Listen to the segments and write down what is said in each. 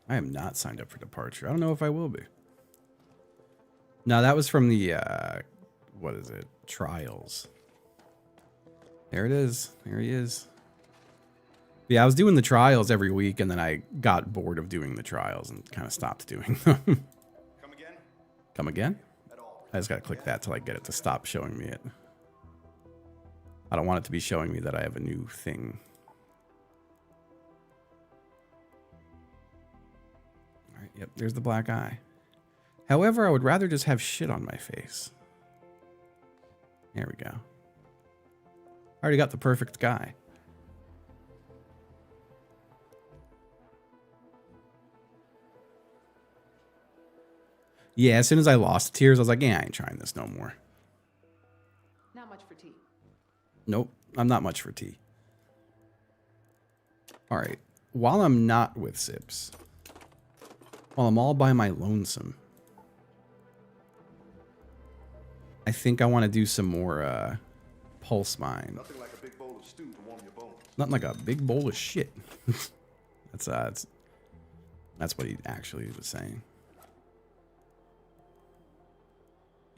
I am not signed up for departure. I don't know if I will be. No, that was from the, what is it? Trials. There it is. There he is. Yeah, I was doing the trials every week, and then I got bored of doing the trials and kind of stopped doing them. Come again? Come again? I just got to click that to like get it to stop showing me it. I don't want it to be showing me that I have a new thing. All right, yep, there's the black eye. However, I would rather just have shit on my face. There we go. I already got the perfect guy. Yeah, as soon as I lost tears, I was like, yeah, I ain't trying this no more. Not much for tea. Nope, I'm not much for tea. All right, while I'm not with Sips, while I'm all by my lonesome, I think I want to do some more pulse mine. Nothing like a big bowl of stew to warm your bones. Nothing like a big bowl of shit. That's what he actually was saying.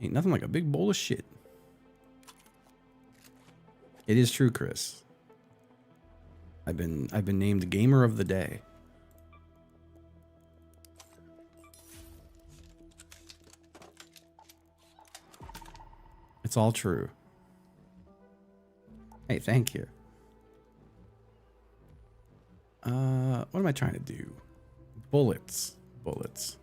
Ain't nothing like a big bowl of shit. It is true, Chris. I've been named Gamer of the Day. It's all true. Hey, thank you. What am I trying to do? Bullets. Bullets.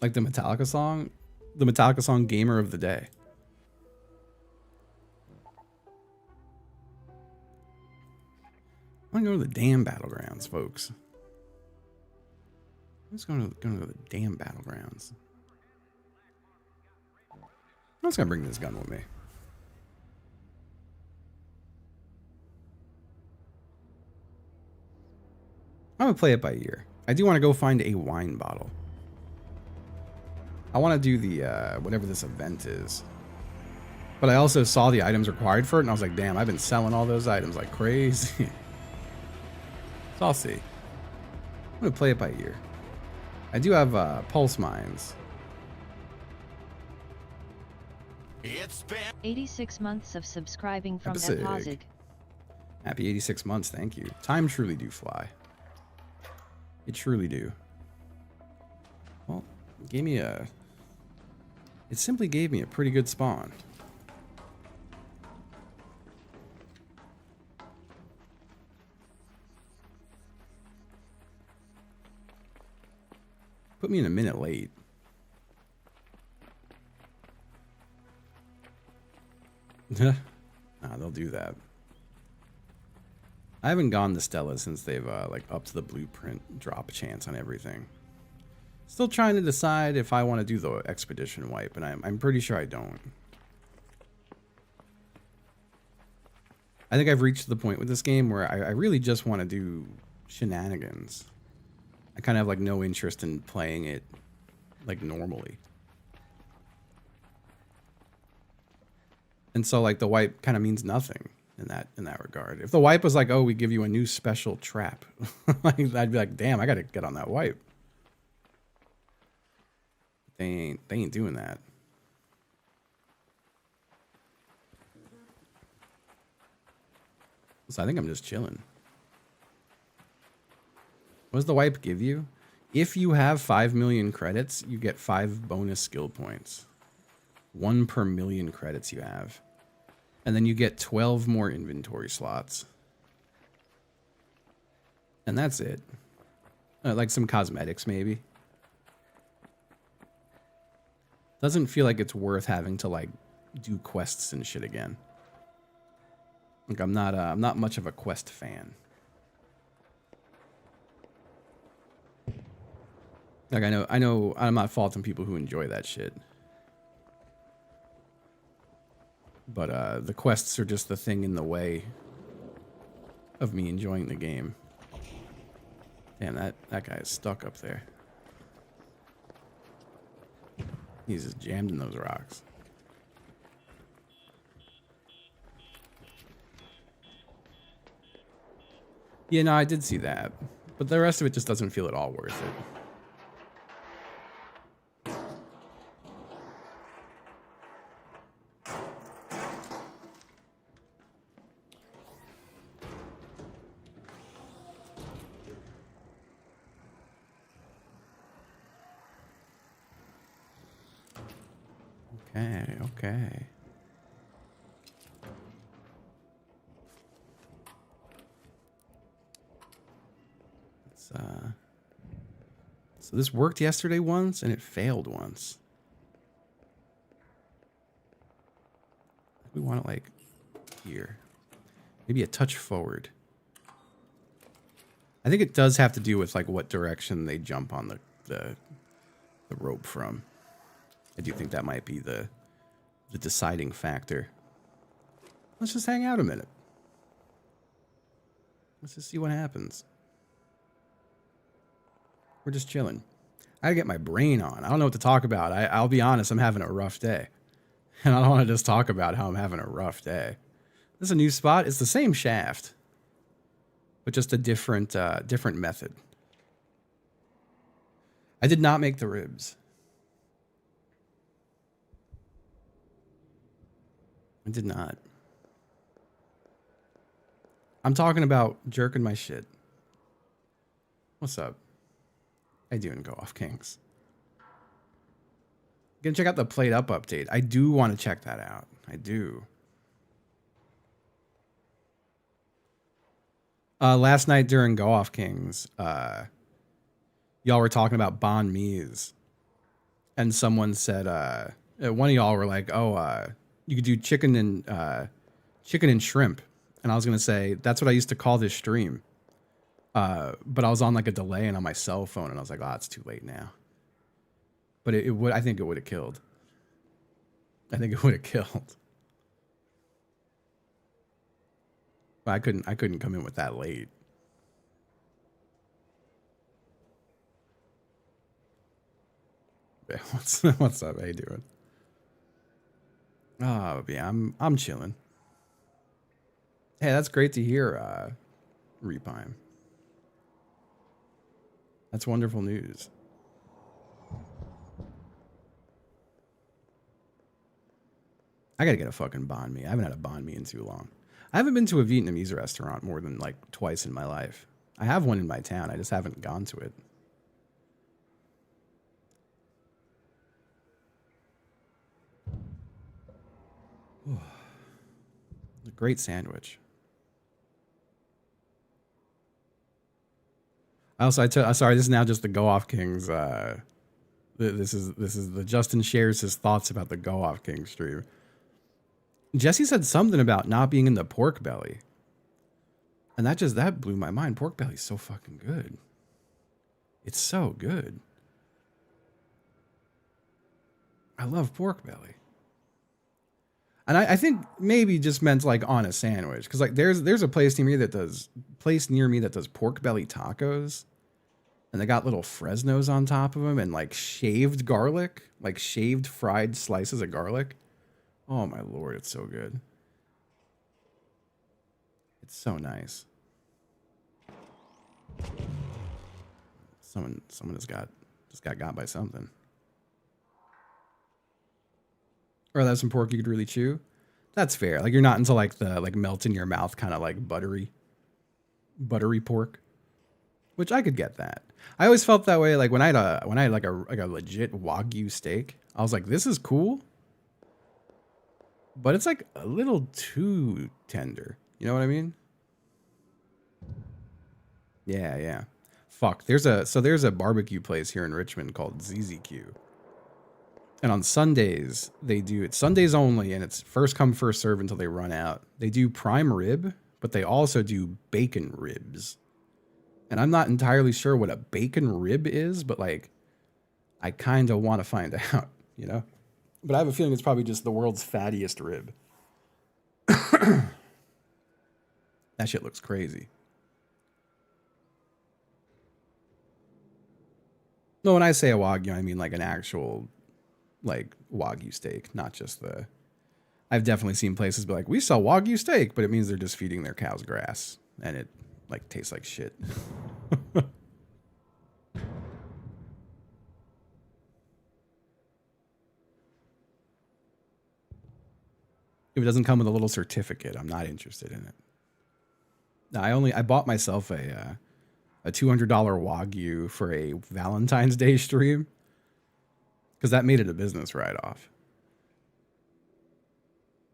Like the Metallica song? The Metallica song Gamer of the Day. I'm gonna go to the damn battlegrounds, folks. I'm just gonna go to the damn battlegrounds. I'm just gonna bring this gun with me. I'm gonna play it by ear. I do want to go find a wine bottle. I want to do the, whatever this event is. But I also saw the items required for it, and I was like, damn, I've been selling all those items like crazy. So I'll see. I'm going to play it by ear. I do have, pulse mines. It's been 86 months of subscribing from Epic. Epozig. Happy 86 months, thank you. Time truly do fly. It truly do. Well, it gave me a... It simply gave me a pretty good spawn. Put me in a minute late. Nah, they'll do that. I haven't gone to Stella since they've like upped the blueprint drop chance on everything. Still trying to decide if I want to do the expedition wipe, and I'm pretty sure I don't. I think I've reached the point with this game where I really just want to do shenanigans. I kind of have like no interest in playing it like normally. And so like the wipe kind of means nothing in that regard. If the wipe was like, oh, we give you a new special trap, like, I'd be like, damn, I gotta get on that wipe. They ain't doing that. So I think I'm just chilling. What does the wipe give you? If you have 5 million credits, you get 5 bonus skill points. 1 per million credits you have. And then you get 12 more inventory slots. And that's it. Like some cosmetics, maybe. Doesn't feel like it's worth having to, like, do quests and shit again. Like, I'm not much of a quest fan. Like, I know I'm not faulting people who enjoy that shit. But, the quests are just the thing in the way of me enjoying the game. Damn, that guy is stuck up there. He's just jammed in those rocks. Yeah, no, I did see that. But the rest of it just doesn't feel at all worth it. Okay, okay. Let's, so this worked yesterday once, and it failed once. We want it, like, here. Maybe a touch forward. I think it does have to do with, like, what direction they jump on the rope from. I do think that might be the deciding factor. Let's just hang out a minute. Let's just see what happens. We're just chilling. I gotta get my brain on. I don't know what to talk about. I'll be honest, I'm having a rough day. And I don't want to just talk about how I'm having a rough day. This is a new spot. It's the same shaft, but just a different method. I did not make the ribs. I did not. I'm talking about jerking my shit. What's up? How you doing, Go Off Kings? Gonna check out the Played Up update. I do want to check that out. I do. Last night during Go Off Kings, y'all were talking about banh mi's, and someone said, one of y'all were like, "Oh, you could do chicken and shrimp," and I was gonna say that's what I used to call this stream, but I was on like a delay and on my cell phone, and I was like, "Oh, it's too late now." But it would. I think it would have killed. I think it would have killed. But I couldn't come in with that late. Yeah, what's up? How you doing? Oh yeah, I'm chilling. Hey, that's great to hear, Repime. That's wonderful news. I gotta get a fucking banh mi. I haven't had a banh mi in too long. I haven't been to a Vietnamese restaurant more than like twice in my life. I have one in my town. I just haven't gone to it. A great sandwich. Sorry, this is now just the Go Off Kings. This is the Justin shares his thoughts about the Go Off Kings stream. Jesse said something about not being in the pork belly. And that blew my mind. Pork belly's so fucking good. It's so good. I love pork belly. And I think maybe just meant like on a sandwich. Because like there's a place near me that does pork belly tacos. And they got little Fresnos on top of them and like shaved garlic. Like shaved fried slices of garlic. Oh my lord, it's so good. It's so nice. Someone just got by something. Or that's some pork you could really chew. That's fair. Like you're not into like the like melt in your mouth kind of like buttery pork, which I could get that. I always felt that way. Like when I had like a legit Wagyu steak, I was like, this is cool. But it's like a little too tender. You know what I mean? Yeah. Fuck. There's a barbecue place here in Richmond called ZZQ. And on Sundays, it's Sundays only, and it's first come, first serve until they run out. They do prime rib, but they also do bacon ribs. And I'm not entirely sure what a bacon rib is, but like, I kind of want to find out, you know? But I have a feeling it's probably just the world's fattiest rib. That shit looks crazy. No, when I say a Wagyu, I mean like an actual, like, Wagyu steak, not just the... I've definitely seen places be like, we sell Wagyu steak, but it means they're just feeding their cows grass. And like tastes like shit. If it doesn't come with a little certificate, I'm not interested in it. No, I bought myself a $200 Wagyu for a Valentine's Day stream because that made it a business write-off.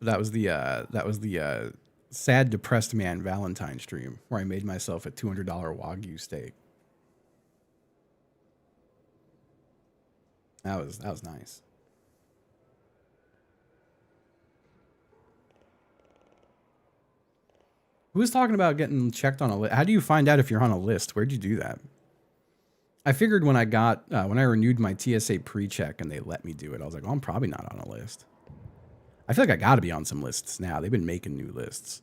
That was the sad depressed man Valentine stream where I made myself a $200 Wagyu steak. That was nice. Who was talking about getting checked on a list? How do you find out if you're on a list? Where'd you do that? I figured when I renewed my TSA pre-check and they let me do it, I was like, well, I'm probably not on a list. I feel like I got to be on some lists now. They've been making new lists.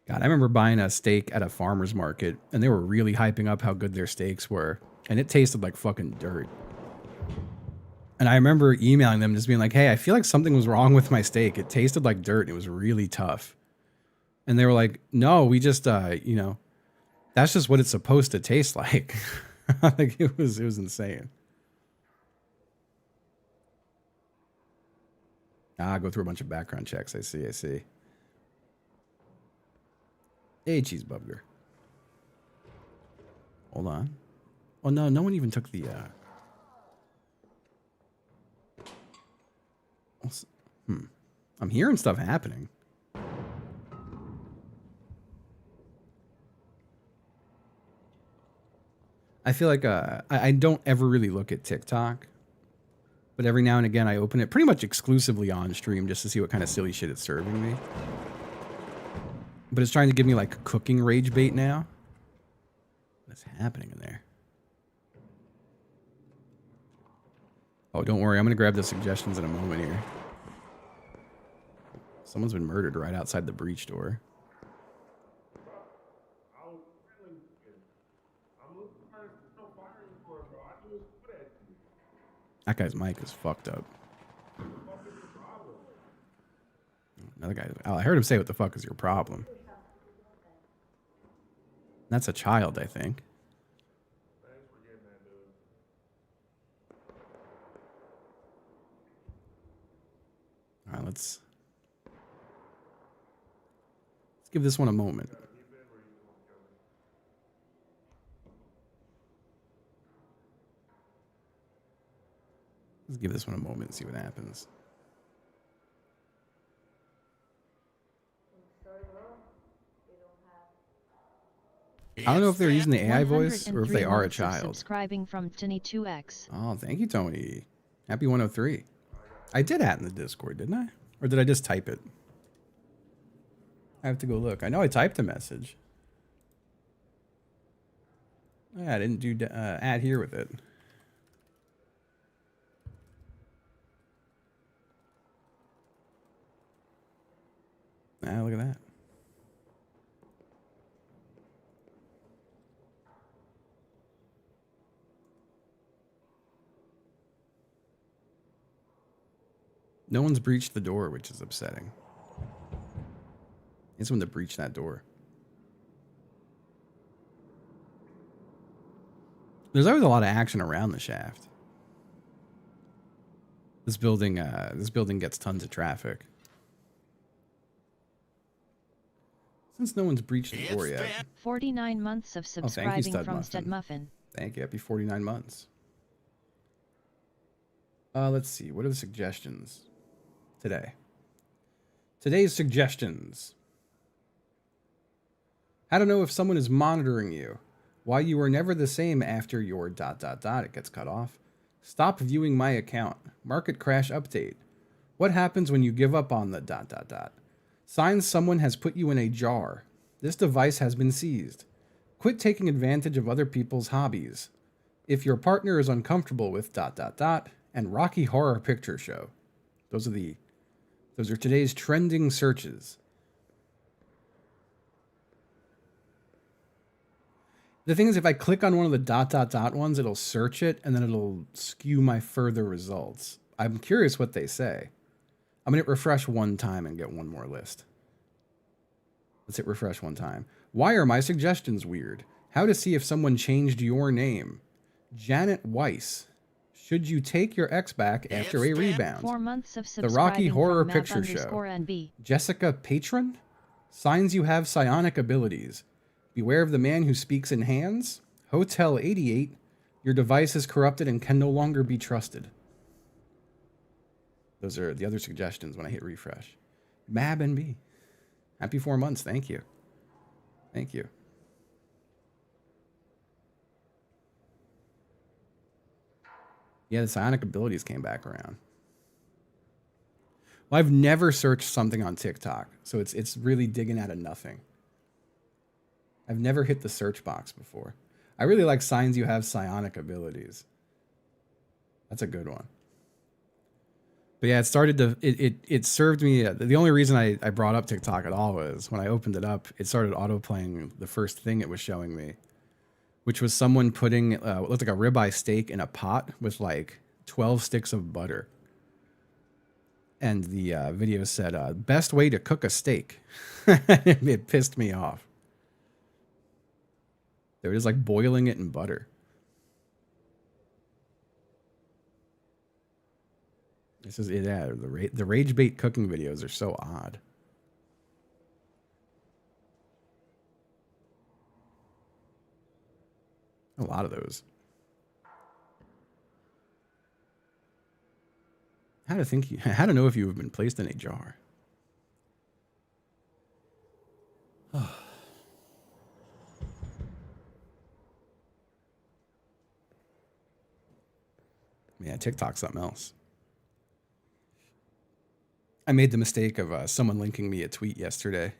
God, I remember buying a steak at a farmer's market and they were really hyping up how good their steaks were. And it tasted like fucking dirt. And I remember emailing them just being like, hey, I feel like something was wrong with my steak. It tasted like dirt. It was really tough. And they were like, no, we just, that's just what it's supposed to taste like. Like it was insane. Go through a bunch of background checks. I see. Hey, cheese bubger. Hold on. Oh no, no one even took the I'm hearing stuff happening. I feel like I don't ever really look at TikTok, but every now and again I open it pretty much exclusively on stream just to see what kind of silly shit it's serving me. But it's trying to give me like cooking rage bait now. What's happening in there? Oh, don't worry. I'm going to grab the suggestions in a moment here. Someone's been murdered right outside the breach door. That guy's mic is fucked up. Another guy. Oh, I heard him say, what the fuck is your problem? That's a child, I think. All right, let's give this one a moment. Let's give this one a moment and see what happens. I don't know if they're using the AI voice or if they are a child. Subscribing from Tony2X. Oh, thank you, Tony. Happy 103. I did add in the Discord, didn't I? Or did I just type it? I have to go look. I know I typed a message. Yeah, I didn't do add here with it. Ah, look at that. No one's breached the door, which is upsetting. It's when to breach that door. There's always a lot of action around the shaft. This building gets tons of traffic. Since no one's breached the door yet. 49 months of subscribing from Stud Muffin. Thank you. Happy 49 months. Let's see. What are the suggestions today? Today's suggestions. How to know if someone is monitoring you. Why you are never the same after your ... It gets cut off. Stop viewing my account. Market crash update. What happens when you give up on the ... Signs someone has put you in a jar. This device has been seized. Quit taking advantage of other people's hobbies. If your partner is uncomfortable with ... and Rocky Horror Picture Show. Those are today's trending searches. The thing is, if I click on one of the ... ones, it'll search it and then it'll skew my further results. I'm curious what they say. I'm going to refresh one time and get one more list. Let's hit refresh one time. Why are my suggestions weird? How to see if someone changed your name. Janet Weiss. Should you take your ex back after a rebound? 4 months of The Rocky subscribing Horror from Picture Show. _NB. Jessica Patron. Signs you have psionic abilities. Beware of the man who speaks in hands. Hotel 88. Your device is corrupted and can no longer be trusted. Those are the other suggestions when I hit refresh. Mab and B. Happy 4 months. Thank you. Thank you. Yeah, the psionic abilities came back around. Well, I've never searched something on TikTok, so it's really digging out of nothing. I've never hit the search box before. I really like signs you have psionic abilities. That's a good one. But yeah, it started to, it served me. The only reason I brought up TikTok at all was when I opened it up, it started auto-playing the first thing it was showing me, which was someone putting what looked like a ribeye steak in a pot with like 12 sticks of butter. And the video said, best way to cook a steak. It pissed me off. They were just like boiling it in butter. This is it. Yeah, the rage bait cooking videos are so odd. A lot of those. How to know if you have been placed in a jar. Yeah, TikTok's something else. I made the mistake of someone linking me a tweet yesterday.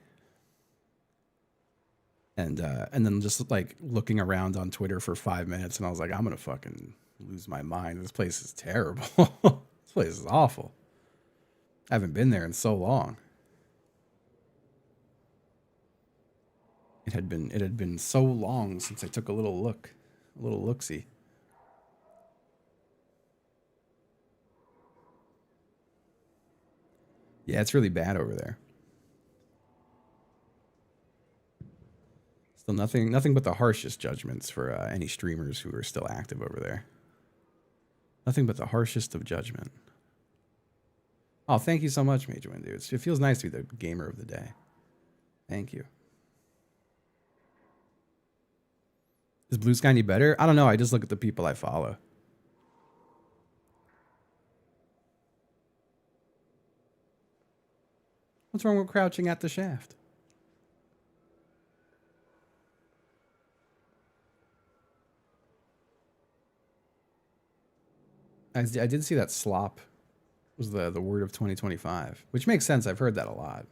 And then just like looking around on Twitter for 5 minutes, and I was like, I'm gonna fucking lose my mind. This place is terrible. This place is awful. I haven't been there in so long. It had been so long since I took a little look-see. Yeah, it's really bad over there. Still nothing but the harshest judgments for any streamers who are still active over there. Nothing but the harshest of judgment. Oh, thank you so much, Major Wind, dude. It feels nice to be the gamer of the day. Thank you. Is Blue Sky any better? I don't know. I just look at the people I follow. What's wrong with crouching at the shaft? I did see that slop was the word of 2025, which makes sense. I've heard that a lot.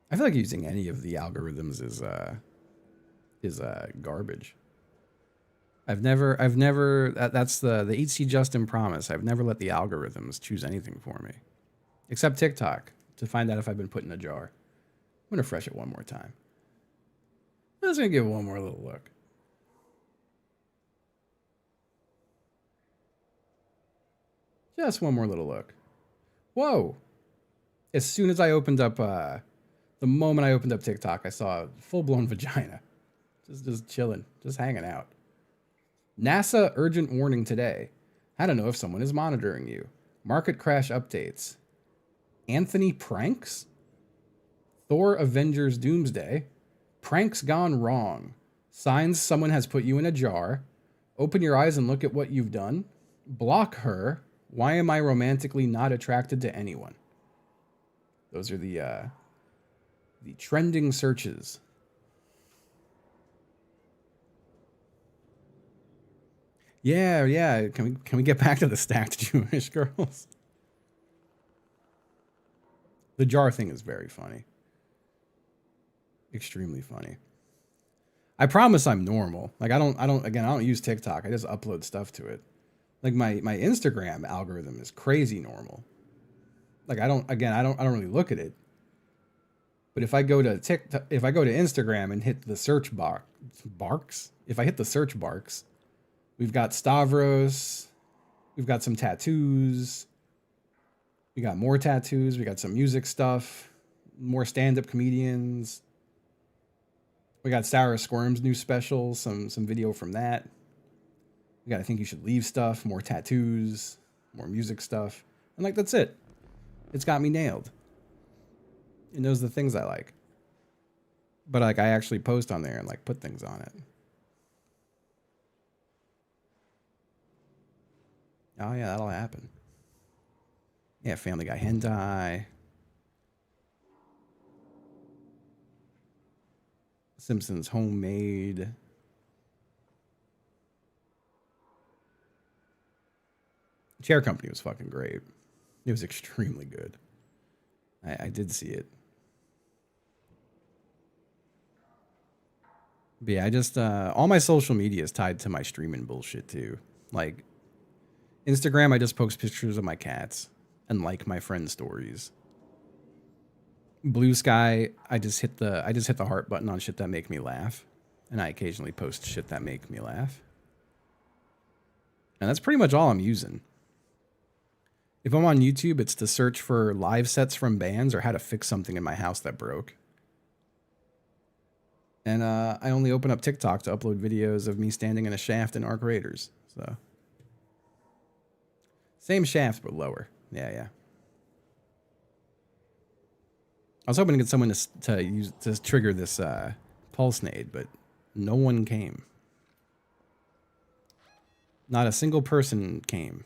I feel like using any of the algorithms is garbage. I've never that's the HCJustin promise. I've never let the algorithms choose anything for me. Except TikTok, to find out if I've been put in a jar. I'm going to refresh it one more time. I'm just going to give it one more little look. Just one more little look. Whoa! As soon as I opened up, the moment I opened up TikTok, I saw a full-blown vagina. Just chilling, just hanging out. NASA urgent warning today. How to know if someone is monitoring you. Market crash updates. Anthony pranks? Thor Avengers Doomsday. Pranks gone wrong. Signs someone has put you in a jar. Open your eyes and look at what you've done. Block her. Why am I romantically not attracted to anyone? Those are the trending searches. Yeah. Can we get back to the stacked Jewish girls? The jar thing is very funny. Extremely funny. I promise I'm normal. Like I don't use TikTok. I just upload stuff to it. Like my Instagram algorithm is crazy normal. Like I don't really look at it. But if I go to TikTok, if I go to Instagram and hit the search if I hit the search barks, we've got Stavros, we've got some tattoos, we got more tattoos, we got some music stuff, more stand-up comedians. We got Sarah Squirm's new special, some video from that. We got I Think You Should Leave stuff, more tattoos, more music stuff. And like, that's it. It's got me nailed. It knows the things I like. But like, I actually post on there and like put things on it. Oh yeah, that'll happen. Yeah, Family Guy hentai. Simpsons homemade. Chair Company was fucking great. It was extremely good. I did see it. But yeah, I just all my social media is tied to my streaming bullshit too. Like Instagram, I just post pictures of my cats and like my friends' stories. Blue Sky, I just hit the heart button on shit that make me laugh, and I occasionally post shit that make me laugh. And that's pretty much all I'm using. If I'm on YouTube, it's to search for live sets from bands or how to fix something in my house that broke. And I only open up TikTok to upload videos of me standing in a shaft in Arc Raiders. So same shaft but lower. Yeah. I was hoping to get someone to trigger this pulse nade, but no one came. Not a single person came.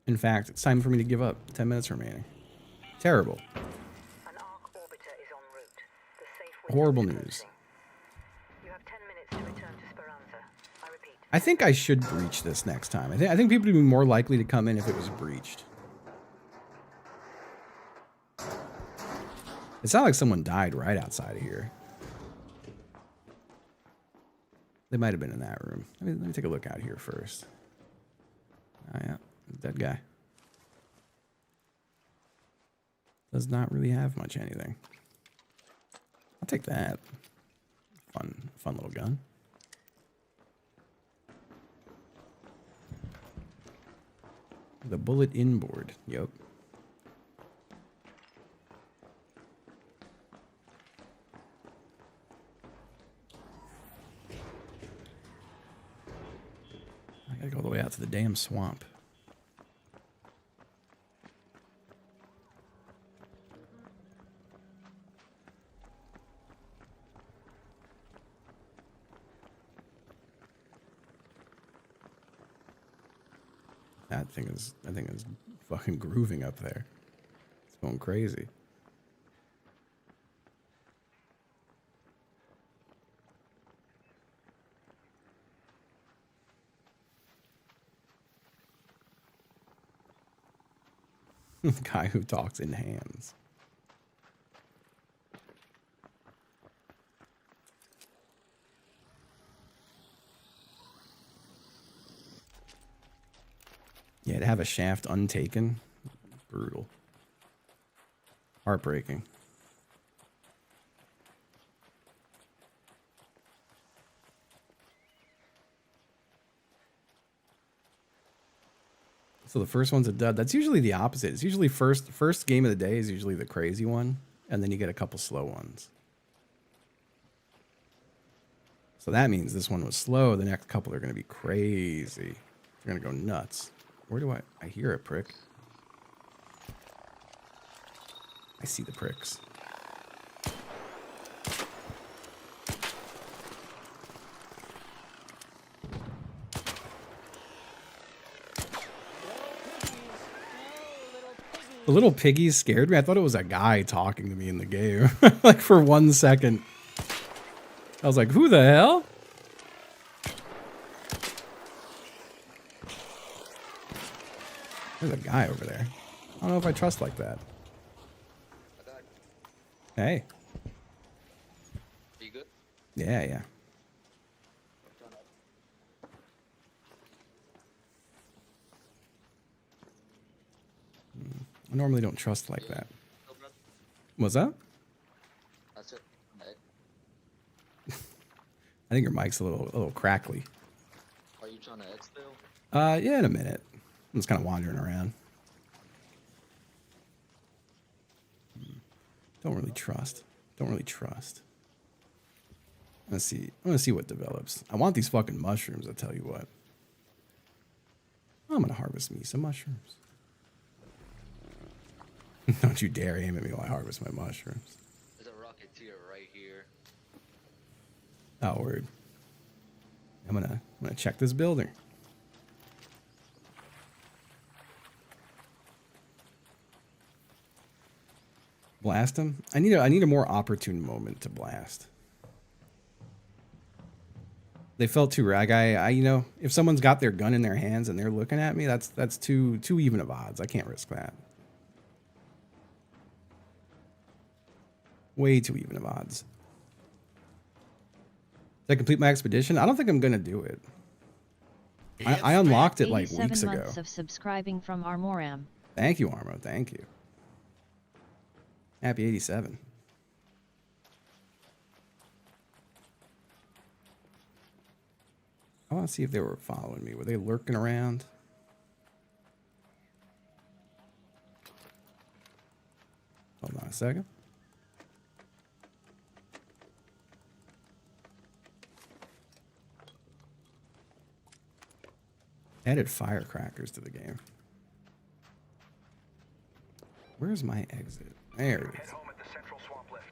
In fact, it's time for me to give up. 10 minutes remaining. Terrible. An arc orbiter is en route. The safe window Horrible is news. closing. You have 10 minutes to return to Speranza. I repeat. I think I should breach this next time. I think people would be more likely to come in if it was breached. It sounded like someone died right outside of here. They might have been in that room. Let me take a look out here first. Oh yeah, dead guy. Does not really have much anything. I'll take that. Fun little gun. The bullet inboard. Yep. I gotta go all the way out to the damn swamp. That thing is fucking grooving up there. It's going crazy. The guy who talks in hands. Yeah, to have a shaft untaken, brutal. Heartbreaking. So the first one's a dud. That's usually the opposite. It's usually first game of the day is usually the crazy one, and then you get a couple slow ones. So that means this one was slow. The next couple are going to be crazy. They're going to go nuts. Where do I hear a prick? I see the pricks. The little piggies scared me. I thought it was a guy talking to me in the game. Like for 1 second. I was like, who the hell? There's a guy over there. I don't know if I trust like that. Hey. You good? Yeah. I normally don't trust like that. What's that? That's it. Right. I think your mic's a little crackly. Are you trying to X still? Yeah, in a minute. I'm just kind of wandering around. Don't really trust. Don't really trust. Let's see. I want to see what develops. I want these fucking mushrooms, I'll tell you what. I'm gonna harvest me some mushrooms. Don't you dare aim at me while I harvest my mushrooms. There's a rocketeer right here. Oh, word. I'm gonna check this building. Blast him? I need a more opportune moment to blast. They felt too rag. I you know, if someone's got their gun in their hands and they're looking at me, that's too even of odds. I can't risk that. Way too even of odds. Did I complete my expedition? I don't think I'm gonna do it. I unlocked it like weeks ago. 87 months of subscribing from Armoram. Thank you, Armo. Thank you. Happy 87. I want to see if they were following me. Were they lurking around? Hold on a second. Added firecrackers to the game. Where's my exit? There it Head is. home at the central swamp lift.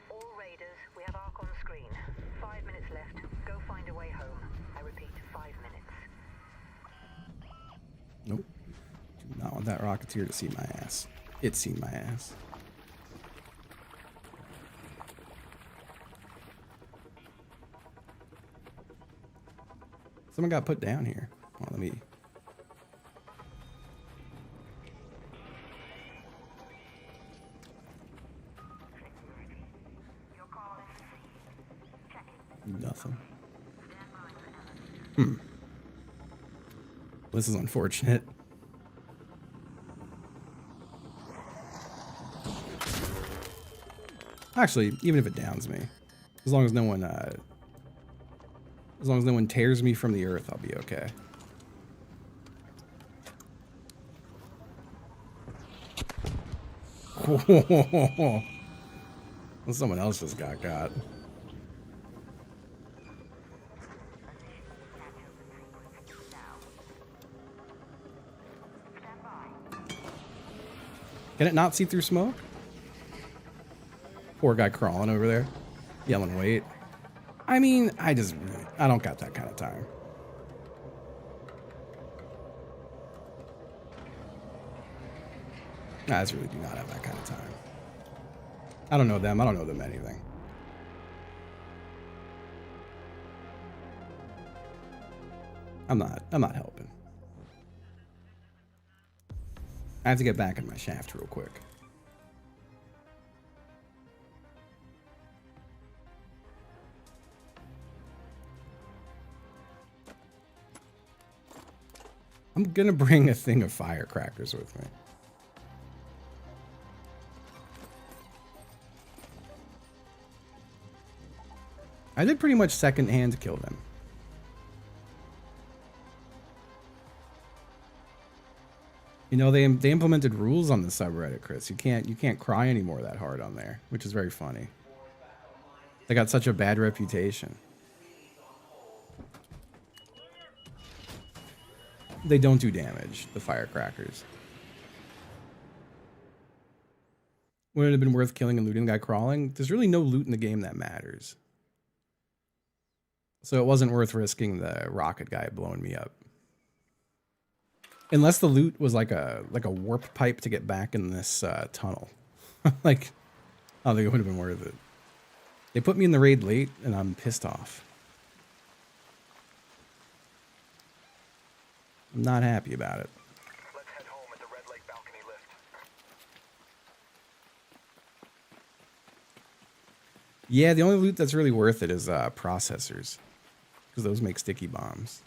All raiders, we have Ark on screen. 5 minutes left. Go find a way home. I repeat, 5 minutes. Nope. Do not want that rocketeer to see my ass. It's seen my ass. Someone got put down here. Well, let me. Nothing. This is unfortunate. Actually, even if it downs me, as long as no one tears me from the earth, I'll be okay. Well, someone else just got got. Can it not see through smoke? Poor guy crawling over there, yelling, wait. I mean, I don't got that kind of time. I just really do not have that kind of time. I don't know them. I don't know them anything. I'm not helping. I have to get back in my shaft real quick. I'm gonna bring a thing of firecrackers with me. I did pretty much second-hand kill them. You know, they implemented rules on the subreddit, Chris. You can't cry anymore that hard on there, which is very funny. They got such a bad reputation. They don't do damage, the firecrackers. Would it have been worth killing and looting the guy crawling? There's really no loot in the game that matters. So it wasn't worth risking the rocket guy blowing me up. Unless the loot was like a warp pipe to get back in this tunnel. Like, I don't think it would have been worth it. They put me in the raid late, and I'm pissed off. I'm not happy about it. Let's head home at the Red Lake balcony lift. Yeah, the only loot that's really worth it is processors, because those make sticky bombs.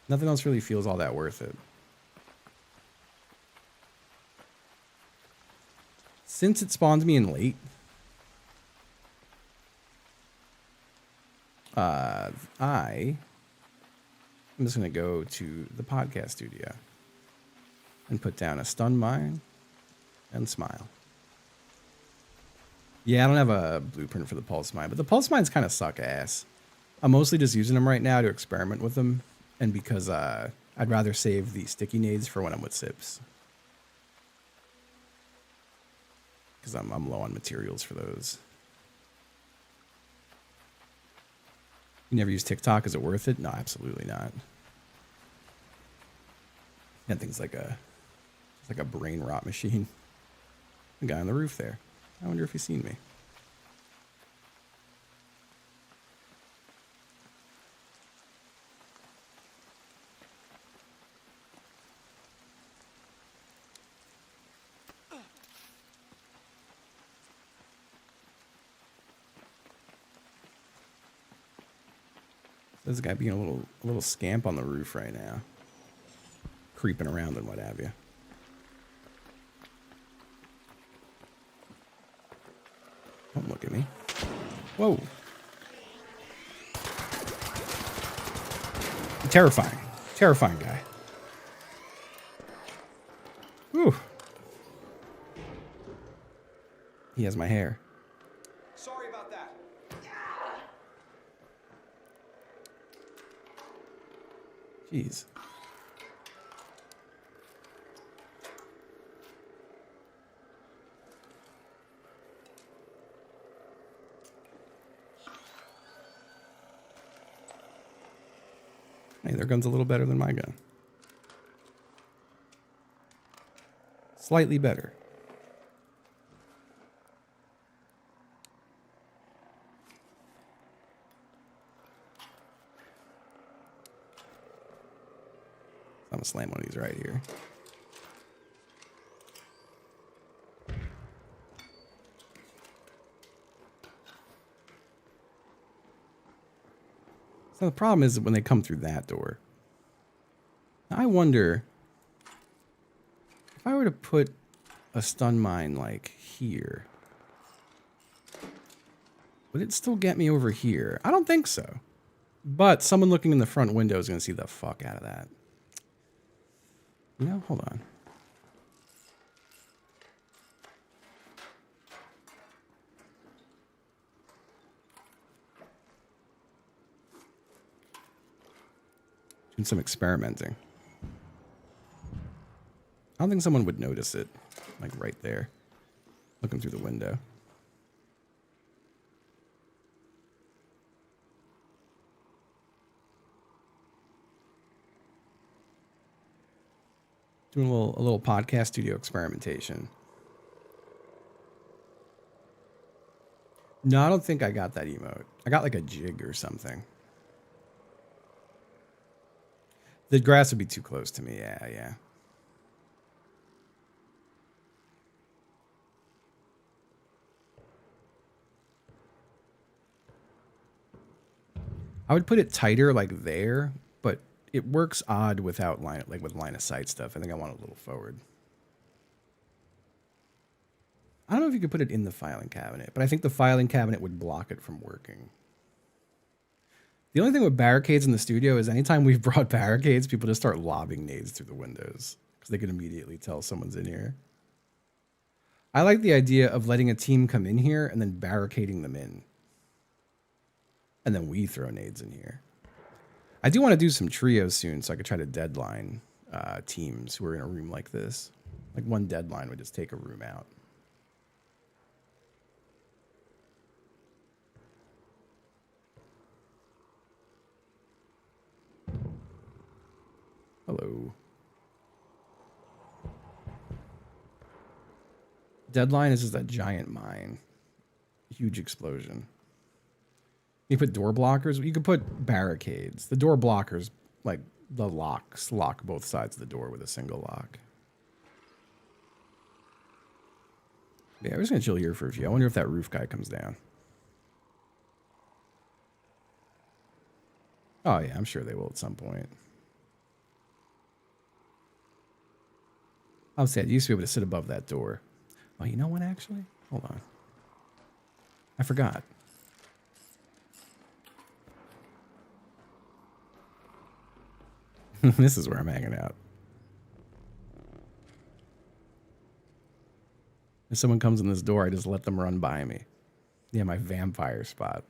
Nothing else really feels all that worth it. Since it spawns me in late, I'm just going to go to the podcast studio and put down a stun mine and smile. Yeah, I don't have a blueprint for the pulse mine, but the pulse mines kind of suck ass. I'm mostly just using them right now to experiment with them, and because I'd rather save the sticky nades for when I'm with Sips. Because I'm low on materials for those. You never use TikTok? Is it worth it? No, absolutely not. That thing's like a brain rot machine. The guy on the roof there. I wonder if he's seen me. There's a guy being a little scamp on the roof right now. Creeping around and what have you. Don't look at me. Whoa. Terrifying. Terrifying guy. Whew. He has my hair. Sorry about that. Jeez. Hey, their gun's a little better than my gun. Slightly better. I'm gonna slam one of these right here. So the problem is when they come through that door. Now I wonder if I were to put a stun mine like here, would it still get me over here? I don't think so. But someone looking in the front window is going to see the fuck out of that. You know, hold on. Doing some experimenting. I don't think someone would notice it, like right there, looking through the window. Doing a little podcast studio experimentation. No, I don't think I got that emote. I got like a jig or something. The grass would be too close to me. Yeah. I would put it tighter like there, but it works odd without line of sight stuff. I think I want it a little forward. I don't know if you could put it in the filing cabinet, but I think the filing cabinet would block it from working. The only thing with barricades in the studio is anytime we've brought barricades, people just start lobbing nades through the windows because they can immediately tell someone's in here. I like the idea of letting a team come in here and then barricading them in. And then we throw nades in here. I do want to do some trios soon so I could try to deadline teams who are in a room like this. Like one deadline would just take a room out. Hello. Deadline is just a giant mine. Huge explosion. You put door blockers. You could put barricades. The door blockers, like the locks, lock both sides of the door with a single lock. Yeah, we're just gonna chill here for a few. I wonder if that roof guy comes down. Oh yeah, I'm sure they will at some point. I was saying, I used to be able to sit above that door. Oh, you know what, actually? Hold on. I forgot. This is where I'm hanging out. If someone comes in this door, I just let them run by me. Yeah, my vampire spot.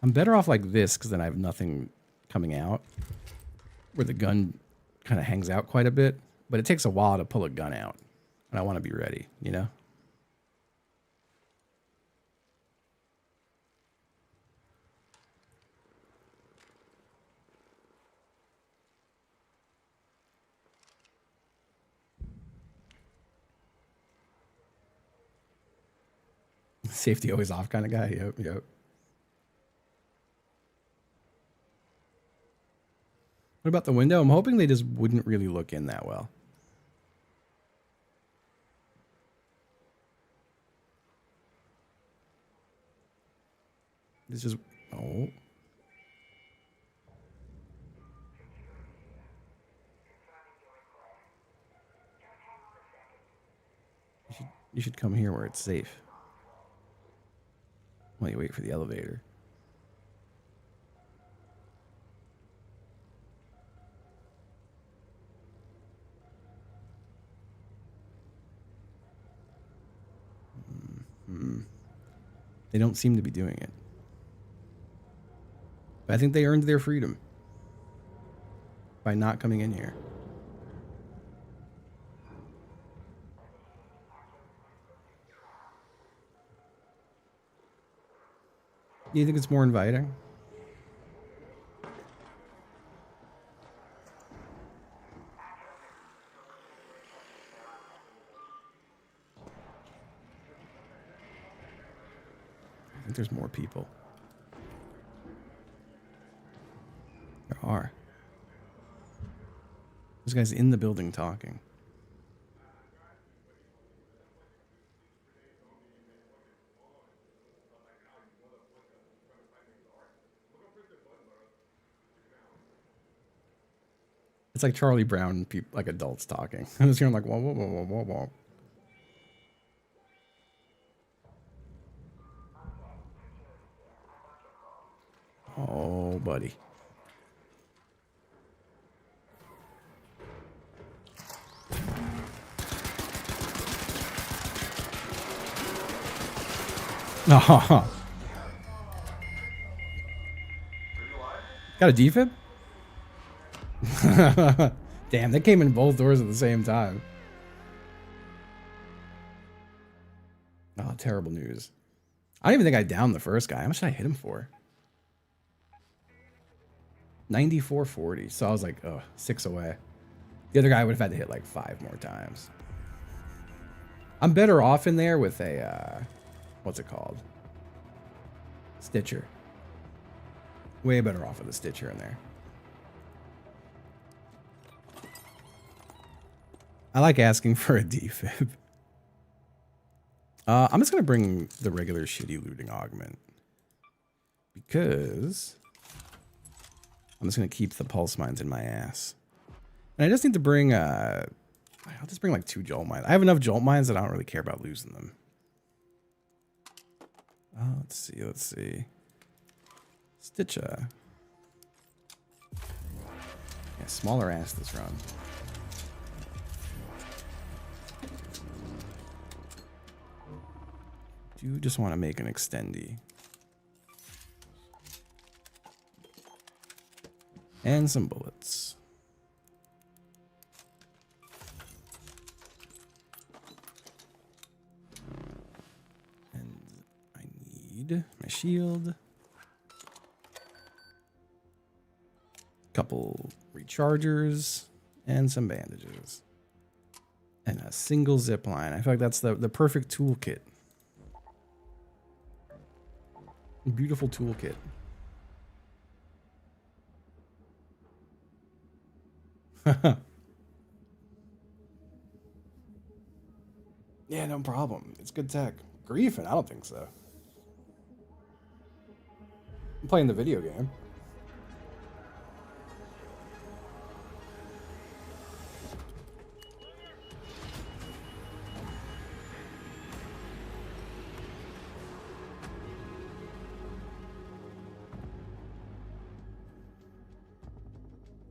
I'm better off like this because then I have nothing coming out. Where the gun kind of hangs out quite a bit. But it takes a while to pull a gun out. And I want to be ready, you know? Safety always off kind of guy. Yep, yep. What about the window? I'm hoping they just wouldn't really look in that well. It's just... Oh. You should come here where it's safe. While you wait for the elevator. They don't seem to be doing it. But I think they earned their freedom by not coming in here. Do you think it's more inviting? I think there's more people. There are. This guy's in the building talking. It's like Charlie Brown, like adults talking. I'm just hearing like whoa, whoa, whoa, whoa, whoa, whoa. Oh, buddy. Oh. Got a defib? Damn, they came in both doors at the same time. Oh, terrible news. I don't even think I downed the first guy. How much did I hit him for? 9440. So I was like, oh, 6 away. The other guy would have had to hit like 5 more times. I'm better off in there with a, what's it called? Stitcher. Way better off with a Stitcher in there. I like asking for a defib. I'm just going to bring the regular shitty looting augment. Because I'm just going to keep the pulse mines in my ass. And I just need to bring, I'll just bring like 2 jolt mines. I have enough jolt mines that I don't really care about losing them. Let's see. Stitcher. Yeah, smaller ass this run. Do just want to make an extendy. And some bullets. And I need my shield. Couple rechargers and some bandages. And a single zip line. I feel like that's the perfect toolkit. Beautiful toolkit. Yeah, no problem. It's good tech. Griefing? I don't think so. I'm playing the video game.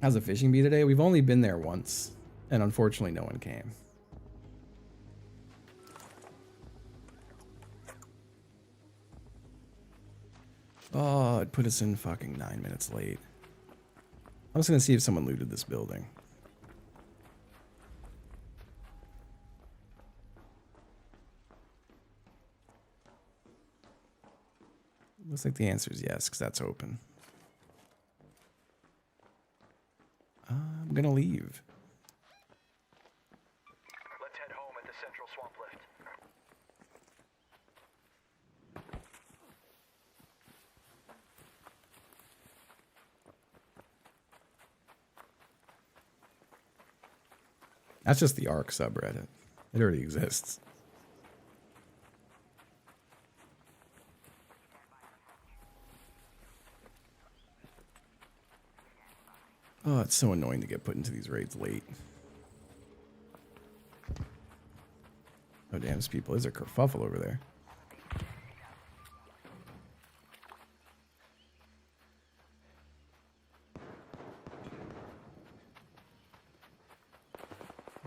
How's the fishing bee today? We've only been there once, and unfortunately no one came. Oh, it put us in fucking 9 minutes late. I was gonna see if someone looted this building. Looks like the answer is yes, because that's open. I'm gonna leave. Let's head home at the central swamp lift. That's just the ARC subreddit. It already exists. Oh, it's so annoying to get put into these raids late. Oh, damn, these people. There's a kerfuffle over there.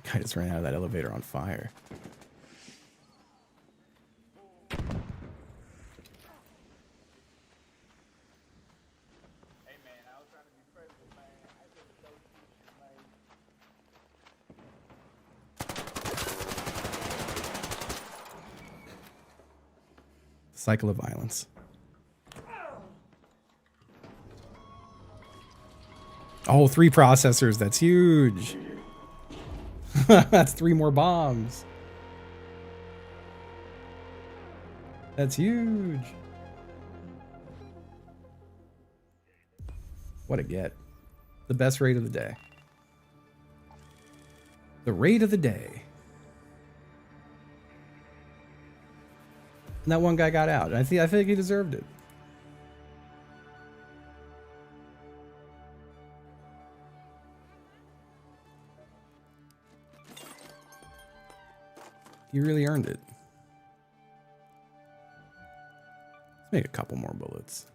Guy just ran out of that elevator on fire. Cycle of violence. Oh, 3 processors. That's huge. That's 3 more bombs. That's huge. What a get. The best raid of the day. The raid of the day. And that one guy got out. I think he deserved it. He really earned it. Let's make a couple more bullets.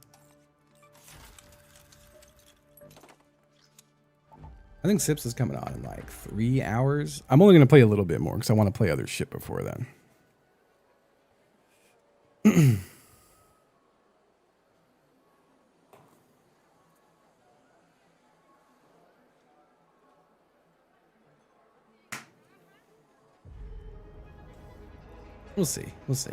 I think Sips is coming on in like 3 hours. I'm only going to play a little bit more because I want to play other shit before then. We'll see. We'll see.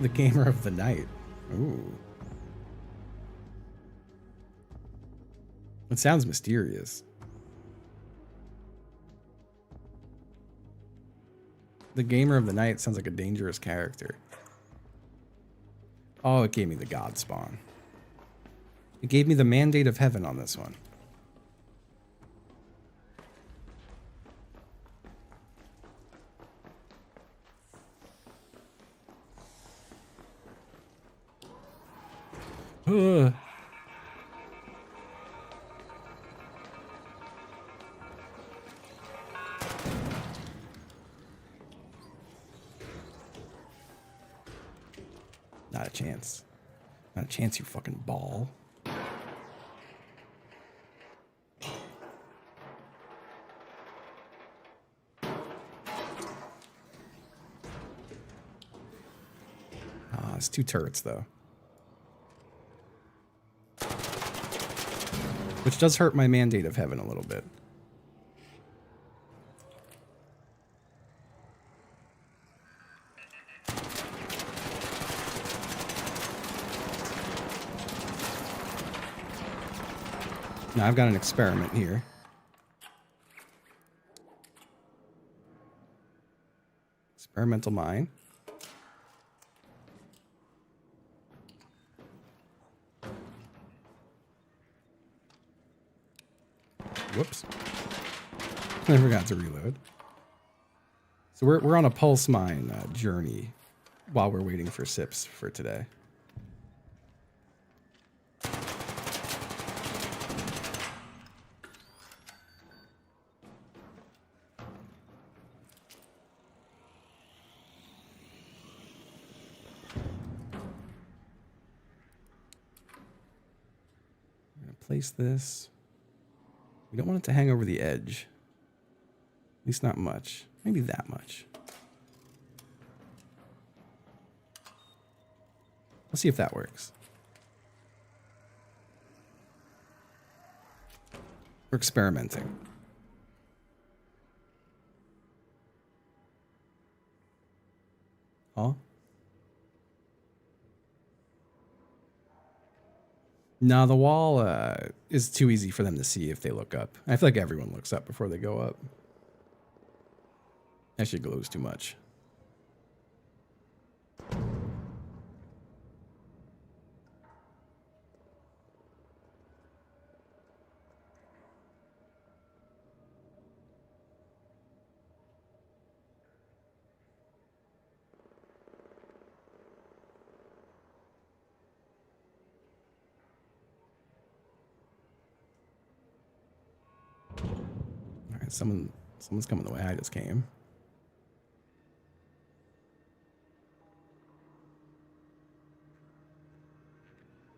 The gamer of the night. Ooh. It sounds mysterious. The gamer of the night sounds like a dangerous character. Oh, it gave me the God spawn. It gave me the mandate of heaven on this one. Ugh. Not a chance. Not a chance, you fucking ball. Ah, it's 2 turrets, though. Which does hurt my mandate of heaven a little bit. Now I've got an experiment here. Experimental mine. Whoops. I forgot to reload. So we're on a pulse mine journey while we're waiting for SIPs for today. I'm gonna place this. We don't want it to hang over the edge. At least not much. Maybe that much. Let's see if that works. We're experimenting. Huh? No, the wall is too easy for them to see if they look up. I feel like everyone looks up before they go up. Actually glows too much. All right, someone's coming the way I just came.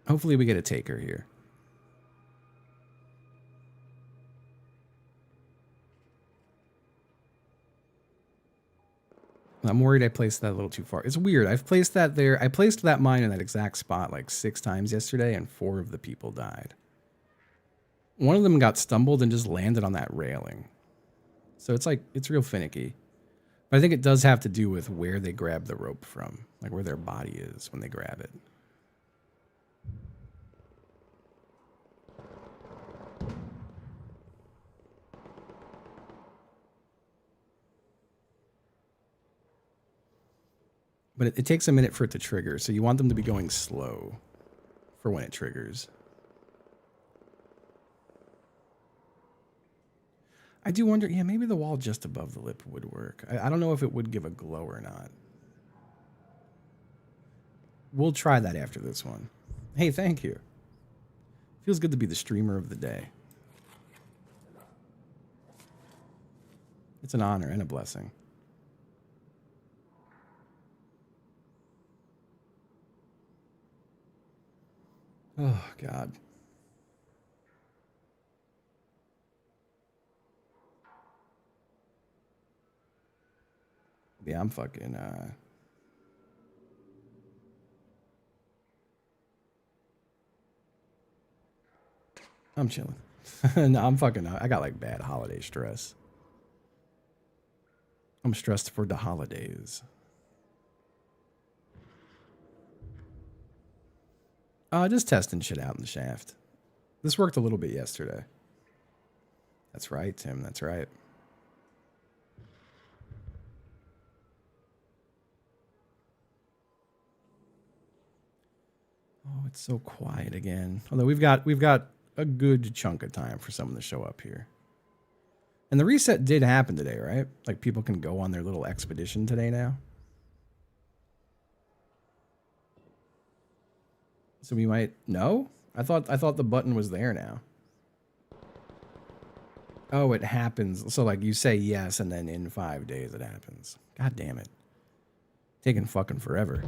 Hopefully we get a taker here. I'm worried I placed that a little too far. It's weird. I've placed that there. I placed that mine in that exact spot like 6 times yesterday, and 4 of the people died. One of them got stumbled and just landed on that railing. So it's like, it's real finicky. But I think it does have to do with where they grab the rope from, like where their body is when they grab it. But it takes a minute for it to trigger, so you want them to be going slow for when it triggers. I do wonder, yeah, maybe the wall just above the lip would work. I don't know if it would give a glow or not. We'll try that after this one. Hey, thank you. Feels good to be the streamer of the day. It's an honor and a blessing. Oh, God. Yeah, I'm fucking, I'm chilling. No, I'm fucking, I got like bad holiday stress. I'm stressed for the holidays. Just testing shit out in the shaft. This worked a little bit yesterday. That's right, Tim. That's right. Oh, it's so quiet again. Although we've got a good chunk of time for someone to show up here. And the reset did happen today, right? Like people can go on their little expedition today now. So we might no? I thought the button was there now. Oh, it happens. So like you say yes and then in 5 days it happens. God damn it. Taking fucking forever.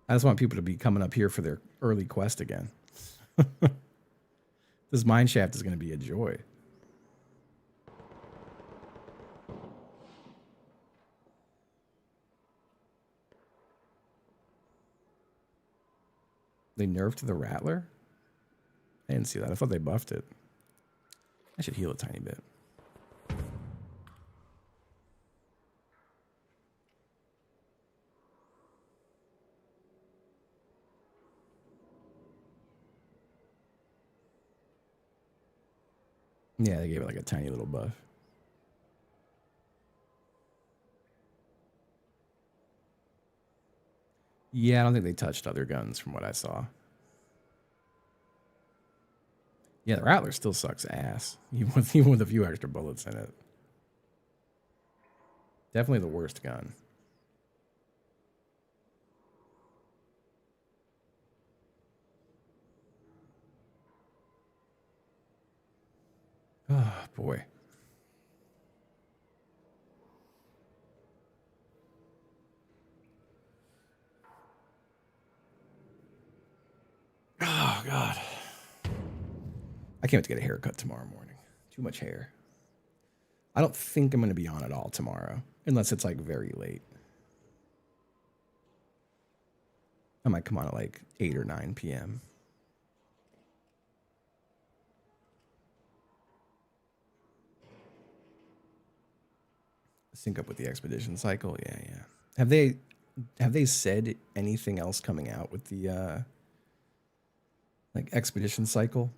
I just want people to be coming up here for their early quest again. This mine shaft is going to be a joy. They nerfed the Rattler? I didn't see that. I thought they buffed it. I should heal a tiny bit. Yeah, they gave it like a tiny little buff. Yeah, I don't think they touched other guns from what I saw. Yeah, the Rattler still sucks ass, even with a few extra bullets in it. Definitely the worst gun. Oh, boy. Oh, God. I can't wait to get a haircut tomorrow morning. Too much hair. I don't think I'm going to be on at all tomorrow, unless it's like very late. I might come on at like 8 or 9 p.m. Sync up with the expedition cycle. Yeah, yeah. Have they said anything else coming out with the like expedition cycle?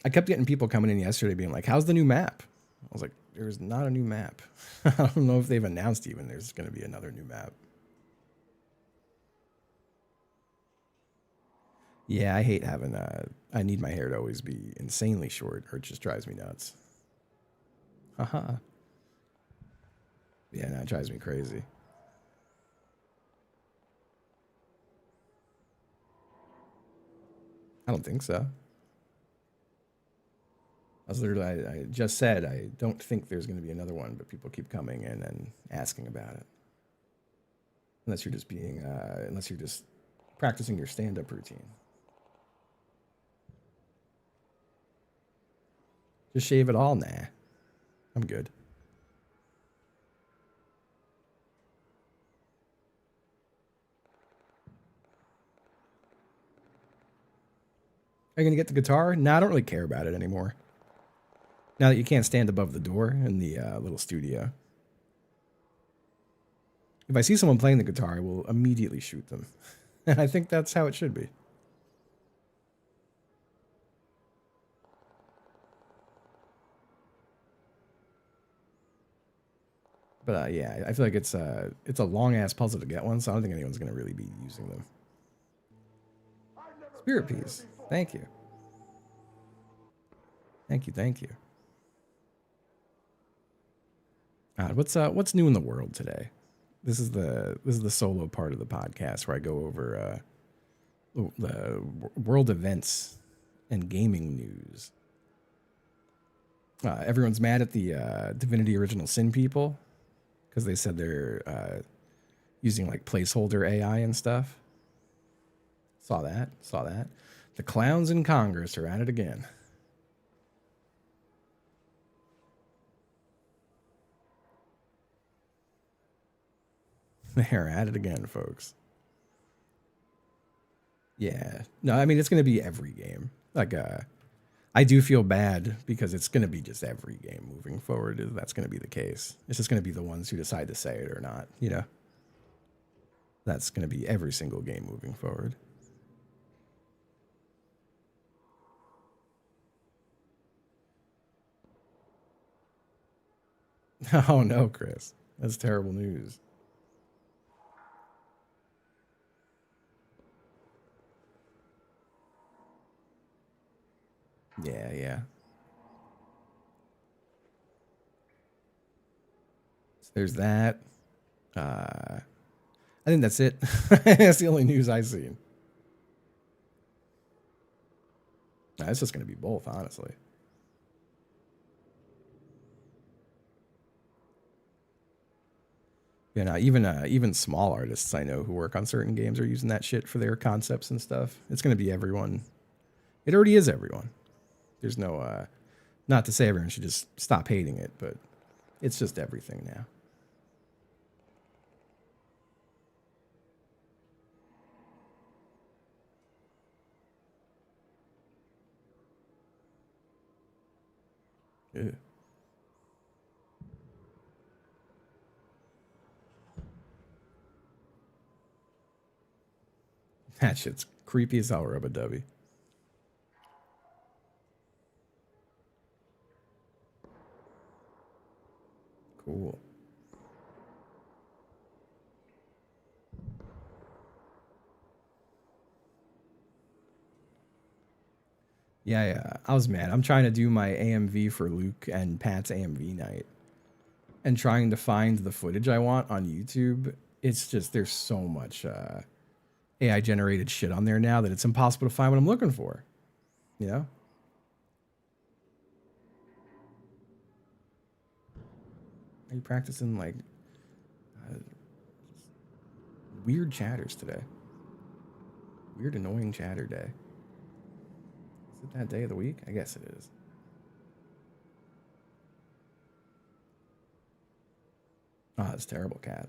I kept getting people coming in yesterday being like, "How's the new map?" I was like, "There's not a new map." I don't know if they've announced even there's going to be another new map. Yeah, I hate having I need my hair to always be insanely short or it just drives me nuts. Haha. Yeah, no, it drives me crazy. I don't think so. I just said I don't think there's going to be another one, but people keep coming in and asking about it. Unless you're just practicing your stand-up routine. Just shave it all? Nah. I'm good. Are you going to get the guitar? No, I don't really care about it anymore. Now that you can't stand above the door in the little studio. If I see someone playing the guitar, I will immediately shoot them. And I think that's how it should be. But yeah, I feel like it's a long ass puzzle to get one, so I don't think anyone's gonna really be using them. Spirit piece, thank you, thank you, thank you. What's new in the world today? This is the solo part of the podcast where I go over the world events and gaming news. Everyone's mad at the Divinity Original Sin people because they said they're using like placeholder AI and stuff. Saw that. The clowns in Congress are at it again. They're at it again, folks. Yeah. No, I mean, it's going to be every game. Like, I do feel bad because it's going to be just every game moving forward. That's going to be the case. It's just going to be the ones who decide to say it or not, you know? That's going to be every single game moving forward. Oh, no, Chris. That's terrible news. Yeah, yeah. So there's that. I think that's it. That's the only news I've seen. Nah, it's just going to be both, honestly. You know, even small artists I know who work on certain games are using that shit for their concepts and stuff. It's going to be everyone. It already is everyone. There's no, not to say everyone should just stop hating it, but it's just everything now. Ew. That shit's creepy as hell, Rub-a-dubby. Cool. Yeah. I was mad. I'm trying to do my AMV for Luke and Pat's AMV night, and trying to find the footage I want on YouTube. It's just there's so much AI generated shit on there now that it's impossible to find what I'm looking for. You know? Are you practicing like weird chatters today? Weird annoying chatter day. Is it that day of the week? I guess it is. Oh, that's terrible, cat.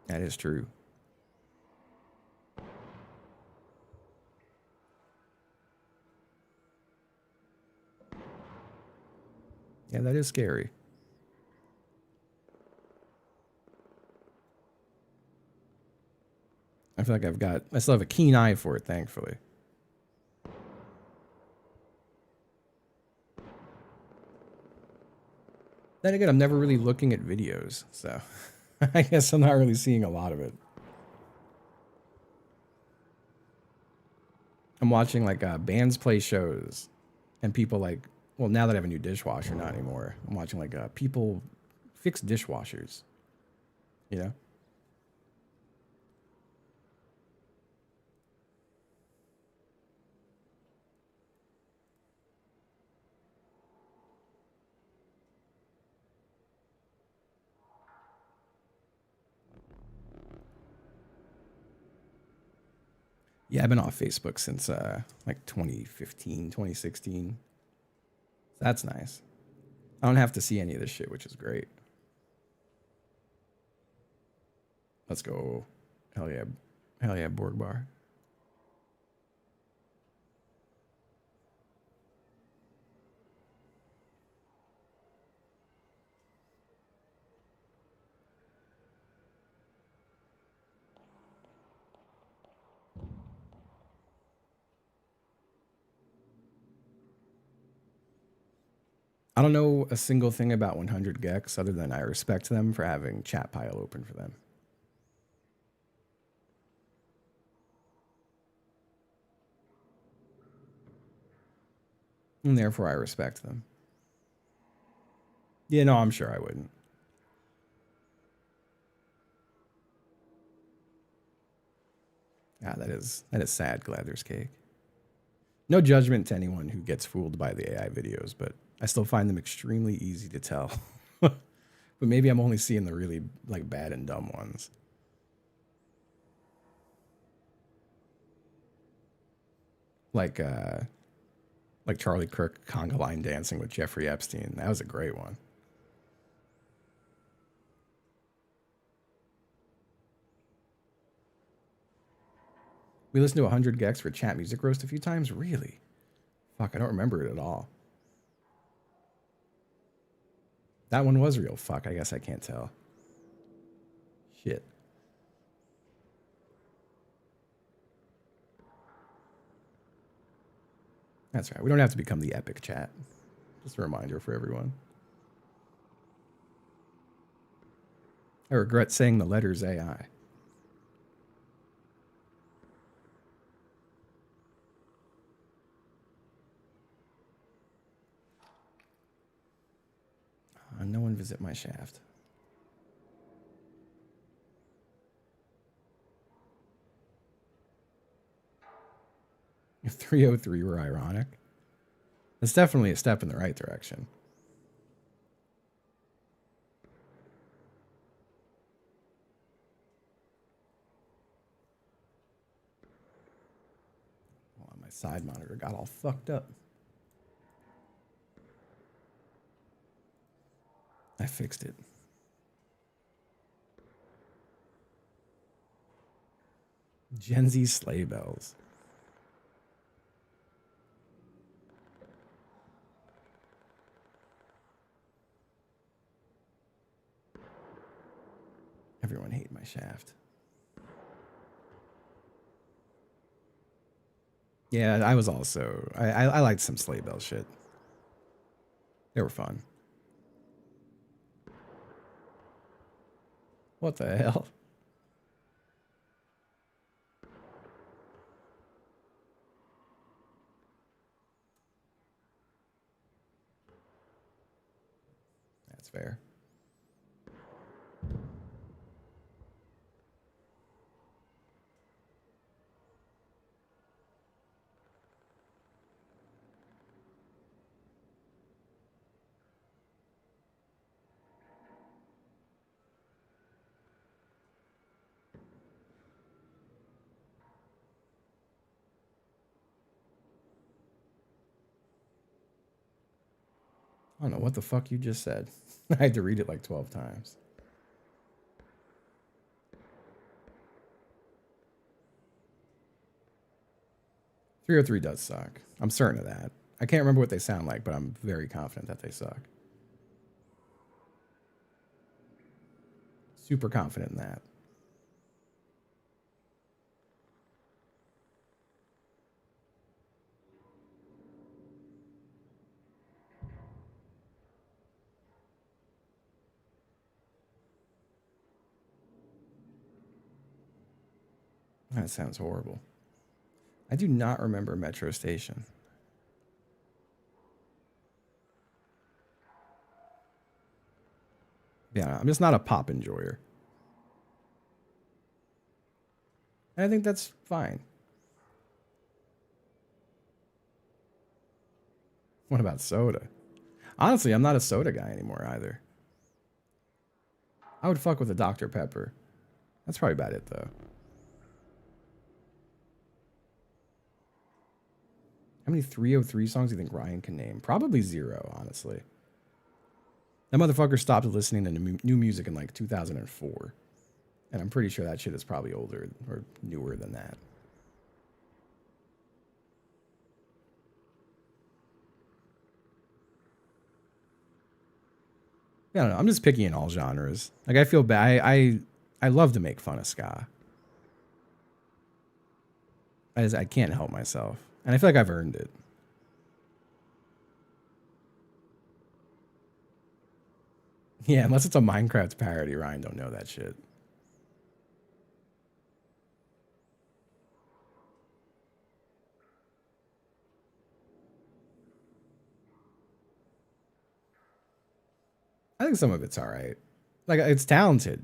That is true. Yeah, that is scary. I feel like I still have a keen eye for it, thankfully. Then again, I'm never really looking at videos, so I guess I'm not really seeing a lot of it. I'm watching like bands play shows, and people like, well, now that I have a new dishwasher, not anymore. I'm watching like people fix dishwashers, you know? Yeah, I've been off Facebook since like 2015, 2016. That's nice. I don't have to see any of this shit, which is great. Let's go. Hell yeah. Hell yeah, Borg Bar. I don't know a single thing about 100 Gex other than I respect them for having chat pile open for them. And therefore I respect them. Yeah, no, I'm sure I wouldn't. Ah, that is sad, glad there's cake. No judgment to anyone who gets fooled by the AI videos, but I still find them extremely easy to tell. But maybe I'm only seeing the really like bad and dumb ones. Like Charlie Kirk conga line dancing with Jeffrey Epstein. That was a great one. We listened to 100 Gex for chat music roast a few times. Really? Fuck, I don't remember it at all. That one was real. Fuck, I guess I can't tell. Shit. That's right. We don't have to become the epic chat. Just a reminder for everyone. I regret saying the letters AI. No one visit my shaft. If 303 were ironic, it's definitely a step in the right direction. Hold on, my side monitor got all fucked up. I fixed it. Gen Z sleigh bells. Everyone hate my shaft. Yeah, I was also I liked some Sleigh Bell shit. They were fun. What the hell? That's fair. I don't know what the fuck you just said. I had to read it like 12 times. 303 does suck. I'm certain of that. I can't remember what they sound like, but I'm very confident that they suck. Super confident in that. That sounds horrible. I do not remember Metro Station. Yeah, I'm just not a pop enjoyer. And I think that's fine. What about soda? Honestly, I'm not a soda guy anymore either. I would fuck with a Dr. Pepper. That's probably about it, though. How many 303 songs do you think Ryan can name? Probably 0, honestly. That motherfucker stopped listening to new music in like 2004. And I'm pretty sure that shit is probably older or newer than that. I don't know. I'm just picky in all genres. Like, I feel bad. I love to make fun of ska. I can't help myself. And I feel like I've earned it. Yeah, unless it's a Minecraft parody, Ryan don't know that shit. I think some of it's all right. Like, it's talented.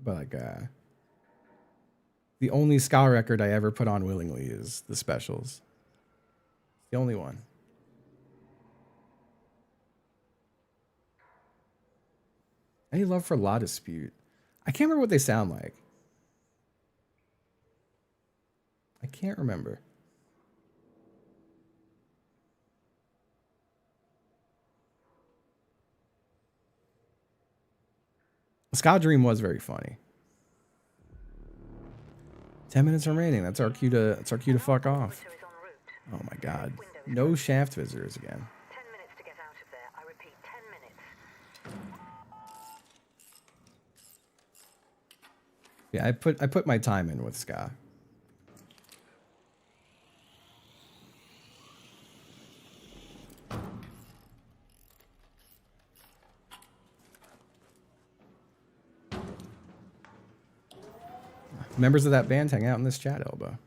But like the only ska record I ever put on willingly is the Specials. The only one. Any love for La Dispute? I can't remember what they sound like. I can't remember. Ska Dream was very funny. 10 minutes remaining. That's our cue to fuck off. Oh my god. No shaft visitors again. 10 minutes to get out of there. I repeat, 10 minutes. Yeah, I put my time in with ska. Members of that band hang out in this chat elbow.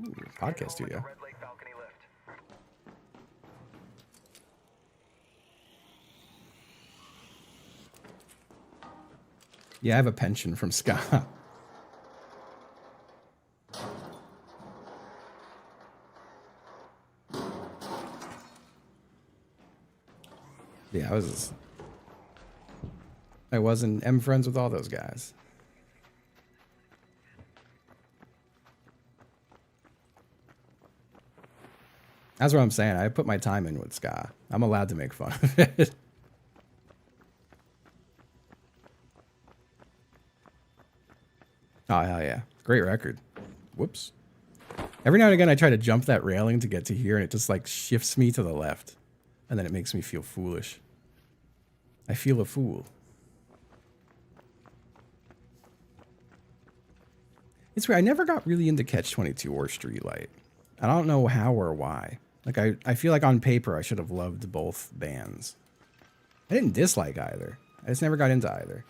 Ooh, podcast studio. Red Lake balcony lift. Yeah, I have a pension from ska. Yeah, I wasn't M friends with all those guys. That's what I'm saying. I put my time in with ska. I'm allowed to make fun of it. Oh, hell yeah. Great record. Whoops. Every now and again, I try to jump that railing to get to here, and it just, like, shifts me to the left. And then it makes me feel foolish. I feel a fool. It's weird. I never got really into Catch 22 or Streetlight. I don't know how or why. Like, I feel like on paper I should have loved both bands. I didn't dislike either. I just never got into either.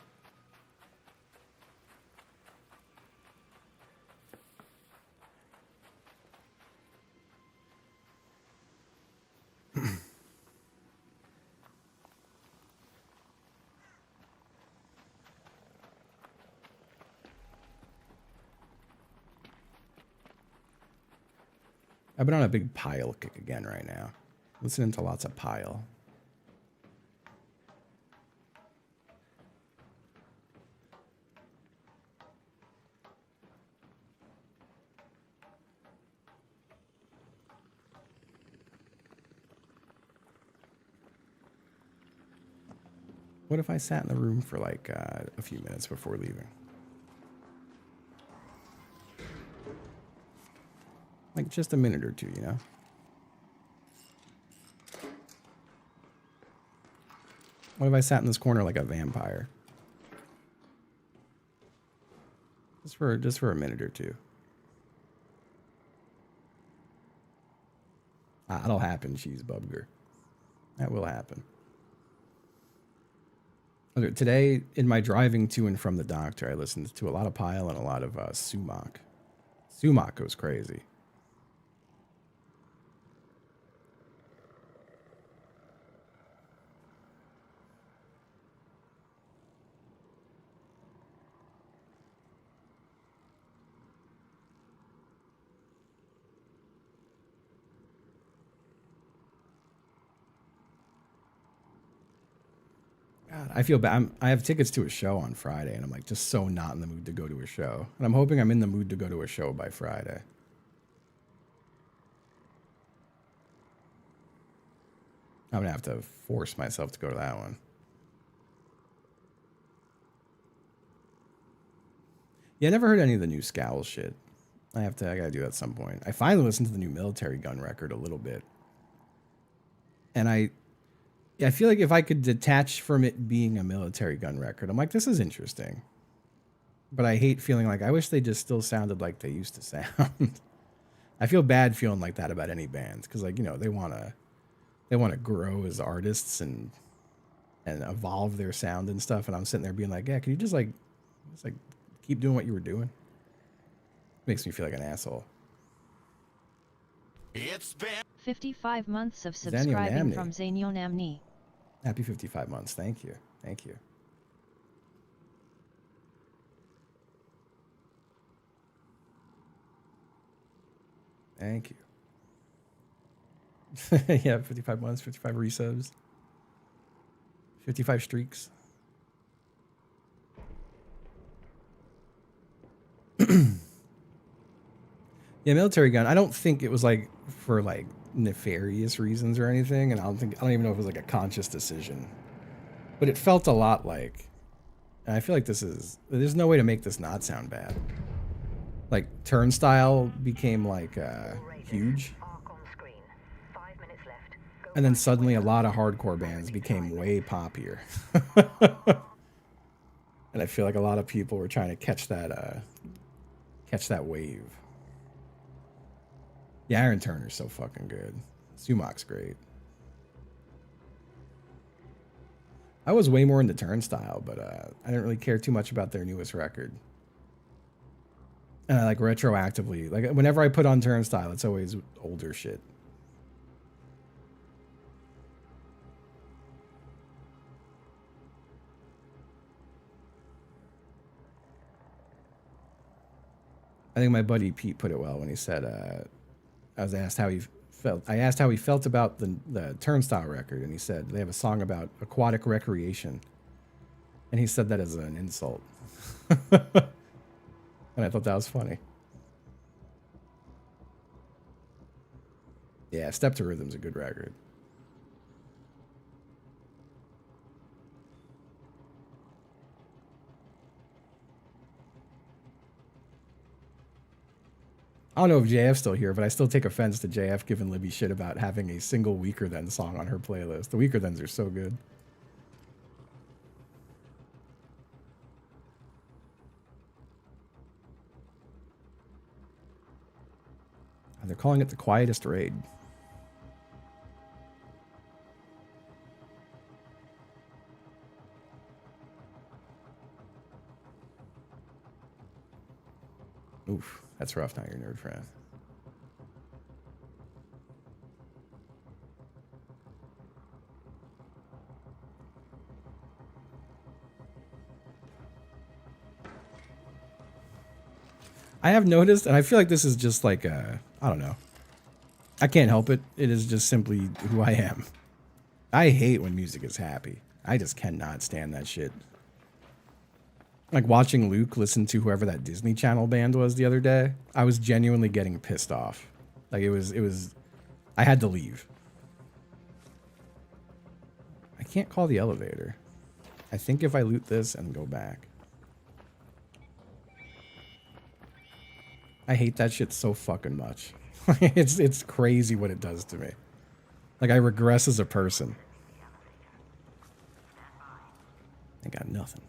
I've been on a big Pile kick again right now. Listening to lots of Pile. What if I sat in the room for like a few minutes before leaving? Like just a minute or two, you know? What if I sat in this corner like a vampire? Just for a minute or two. That'll happen, Cheese Bubger. That will happen. Okay, today, in my driving to and from the doctor, I listened to a lot of Pile and a lot of Sumac. Sumac goes crazy. God, I feel bad. I have tickets to a show on Friday, and I'm like just so not in the mood to go to a show. And I'm hoping I'm in the mood to go to a show by Friday. I'm gonna have to force myself to go to that one. Yeah, I never heard any of the new Scowl shit. I gotta do that at some point. I finally listened to the new Military Gun record a little bit. And I feel like if I could detach from it being a Military Gun record, I'm like, this is interesting. But I hate feeling like, I wish they just still sounded like they used to sound. I feel bad feeling like that about any bands, because like, you know, they wanna grow as artists and evolve their sound and stuff. And I'm sitting there being like, yeah, can you just keep doing what you were doing? Makes me feel like an asshole. It's been 55 months of Zanio subscribing Namni. from Zanio Namni. Happy 55 months. Thank you. Thank you. Thank you. Yeah, 55 months, 55 resubs, 55 streaks. Yeah, Military Gun. I don't think it was like for like nefarious reasons or anything, and I don't even know if it was like a conscious decision. But it felt a lot like, and I feel like there's no way to make this not sound bad. Like Turnstile became like huge. And then suddenly a lot of hardcore bands became way poppier. And I feel like a lot of people were trying to catch that wave. Yeah, Aaron Turner's so fucking good. Sumac's great. I was way more into Turnstile, but I didn't really care too much about their newest record. And I like retroactively, like whenever I put on Turnstile, it's always older shit. I think my buddy Pete put it well when he said, I was asked how he felt. I asked how he felt about the Turnstile record, and he said they have a song about aquatic recreation. And he said that as an insult. And I thought that was funny. Yeah, Step to Rhythm's a good record. I don't know if JF's still here, but I still take offense to JF giving Libby shit about having a single Weaker Than song on her playlist. The Weaker Thans are so good. They're calling it the quietest raid. Oof, that's rough, not your nerd friend. I have noticed, and I feel like this is just like I don't know. I can't help it. It is just simply who I am. I hate when music is happy. I just cannot stand that shit. Like watching Luke listen to whoever that Disney Channel band was the other day, I was genuinely getting pissed off. Like it was, I had to leave. I can't call the elevator. I think if I loot this and go back. I hate that shit so fucking much. It's crazy what it does to me. Like I regress as a person. I got nothing.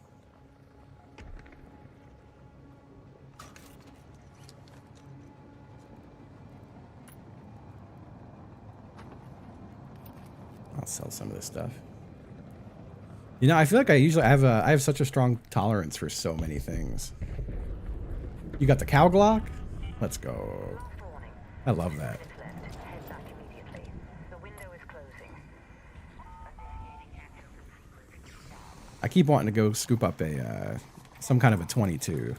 I'll sell some of this stuff. You know, I feel like I have such a strong tolerance for so many things. You got the cow Glock? Let's go. I love that. Head back immediately. The window is closing. I keep wanting to go scoop up a some kind of a 22,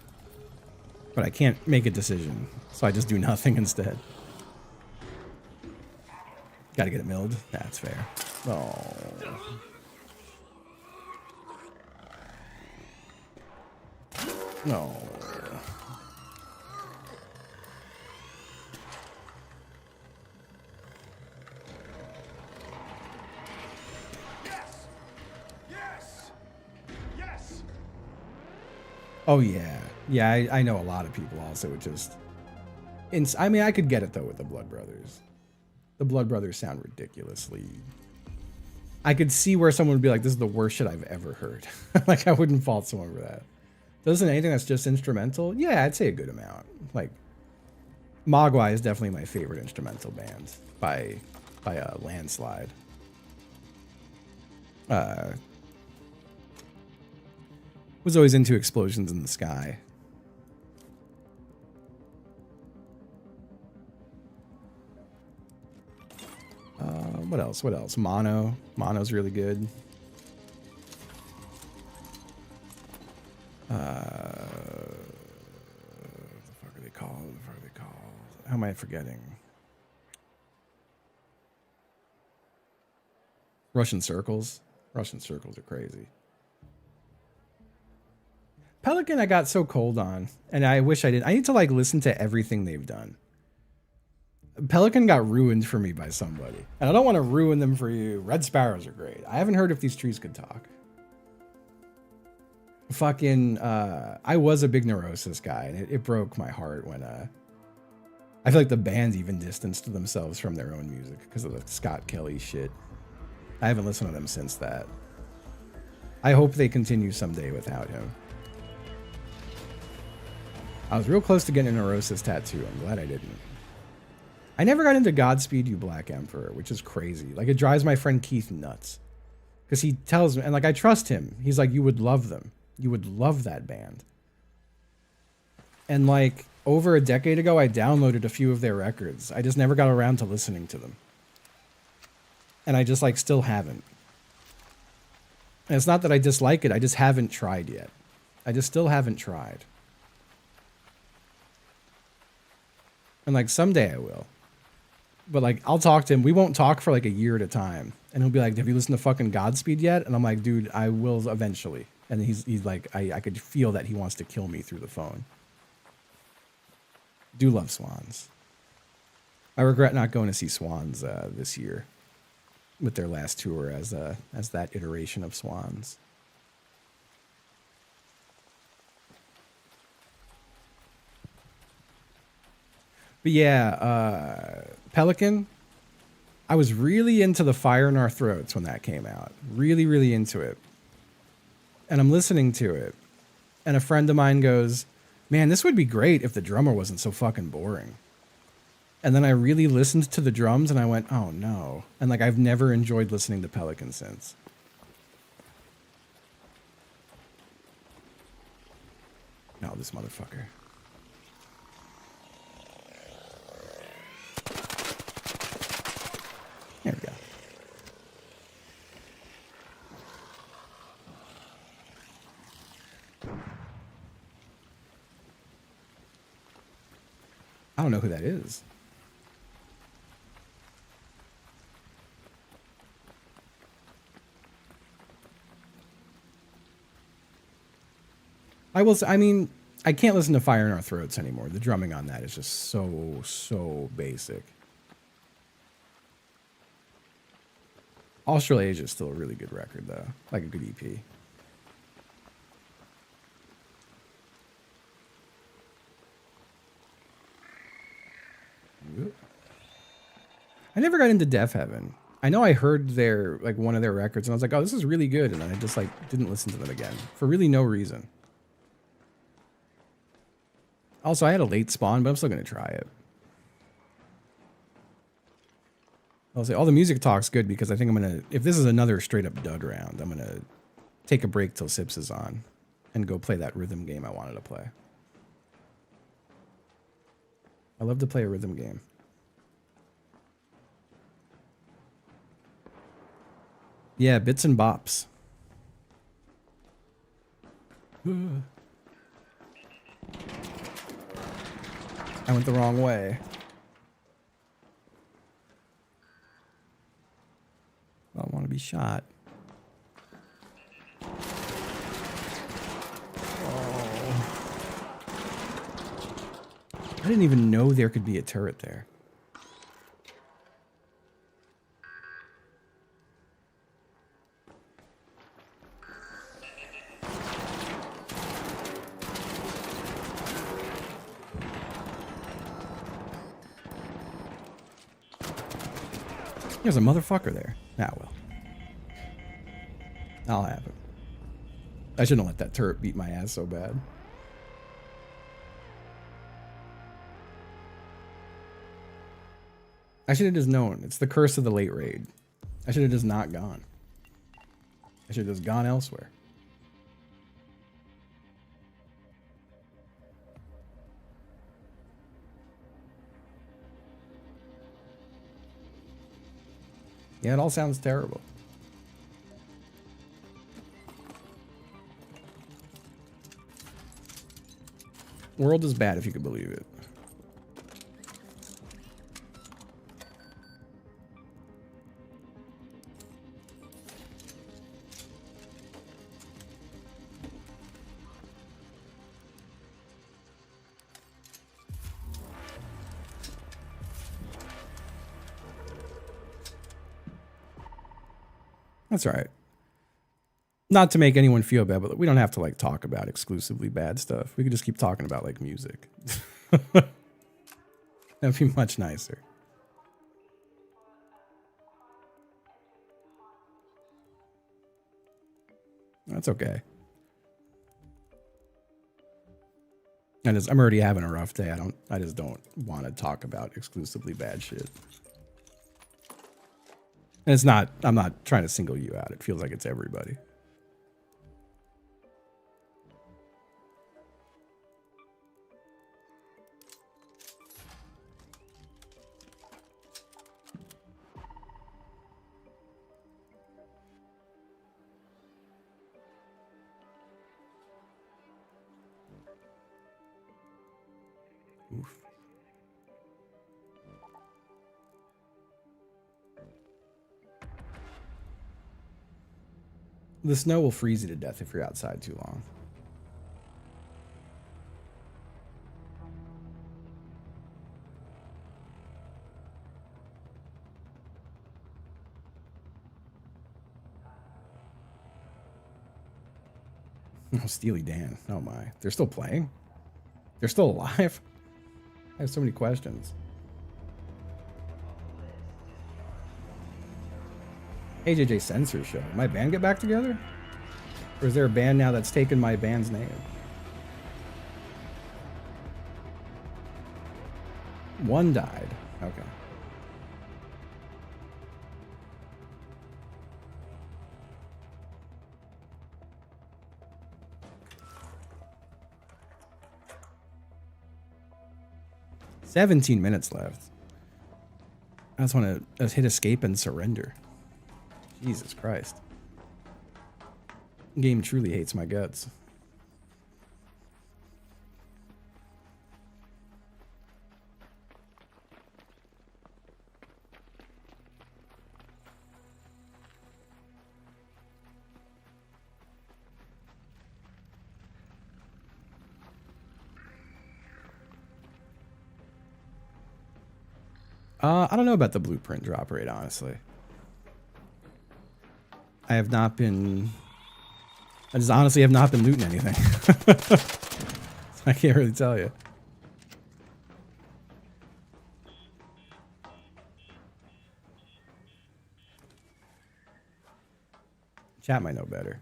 but I can't make a decision, so I just do nothing instead. Got to get it milled. That's fair. Oh. No. Oh yeah, yeah. I know a lot of people also would just. I mean, I could get it though with the Blood Brothers. The Blood Brothers sound ridiculously. I could see where someone would be like, "This is the worst shit I've ever heard." Like I wouldn't fault someone for that. Doesn't anything that's just instrumental? Yeah, I'd say a good amount. Like Mogwai is definitely my favorite instrumental band by a landslide. Was always into Explosions in the Sky. What else? What else? Mono. Mono's really good. What the fuck are they called? What the fuck are they called? How am I forgetting? Russian Circles. Russian Circles are crazy. Pelican I got so cold on, and I wish I did. I need to like listen to everything they've done. Pelican got ruined for me by somebody, and I don't want to ruin them for you. Red Sparrows are great. I haven't heard if these trees could talk. Fucking, I was a big Neurosis guy, and it broke my heart when I feel like the band even distanced themselves from their own music because of the Scott Kelly shit. I haven't listened to them since that. I hope they continue someday without him. I was real close to getting a Neurosis tattoo. I'm glad I didn't. I never got into Godspeed You Black Emperor, which is crazy. Like, it drives my friend Keith nuts. Because he tells me, and like, I trust him. He's like, you would love them. You would love that band. And like, over a decade ago, I downloaded a few of their records. I just never got around to listening to them. And I just like, still haven't. And it's not that I dislike it. I just haven't tried yet. I just still haven't tried. And like, someday I will. But like, I'll talk to him. We won't talk for like a year at a time. And he'll be like, have you listened to fucking Godspeed yet? And I'm like, dude, I will eventually. And he's like, I could feel that he wants to kill me through the phone. Do love Swans. I regret not going to see Swans this year with their last tour as that iteration of Swans. But yeah, Pelican, I was really into the Fire in Our Throats when that came out. Really, really into it. And I'm listening to it. And a friend of mine goes, man, this would be great if the drummer wasn't so fucking boring. And then I really listened to the drums and I went, oh no. And like I've never enjoyed listening to Pelican since. No, this motherfucker. There we go. I don't know who that is. I mean, I can't listen to Fire in Our Throats anymore. The drumming on that is just so basic. Australasia is still a really good record, though. Like a good EP. I never got into Deaf Heaven. I know I heard their, like, one of their records, and I was like, oh, this is really good. And then I just, like, didn't listen to them again. For really no reason. Also, I had a late spawn, but I'm still going to try it. I'll say all the music talk's good because I think I'm going to, if this is another straight up dud round, I'm going to take a break till Sips is on and go play that rhythm game I wanted to play. I love to play a rhythm game. Yeah, bits and bops. I went the wrong way. I don't want to be shot. Oh. I didn't even know there could be a turret there. There's a motherfucker there. Ah, well. I'll have it. I shouldn't let that turret beat my ass so bad. I should have just known. It's the curse of the late raid. I should have just not gone. I should have just gone elsewhere. Yeah, it all sounds terrible. World is bad if you could believe it. That's all right. Not to make anyone feel bad, but we don't have to like talk about exclusively bad stuff. We could just keep talking about like music. That'd be much nicer. That's okay. I'm already having a rough day. I just don't want to talk about exclusively bad shit. And it's not, I'm not trying to single you out. It feels like it's everybody. Oof. The snow will freeze you to death if you're outside too long. Oh, Steely Dan. Oh my. They're still playing? They're still alive? I have so many questions. HCJ Censor Show. Did my band get back together? Or is there a band now that's taken my band's name? One died. Okay. "17 minutes left. I just want to hit escape and surrender." Jesus Christ. Game truly hates my guts. I don't know about the blueprint drop rate, honestly. I have not been... I just honestly have not been looting anything. I can't really tell you. Chat might know better.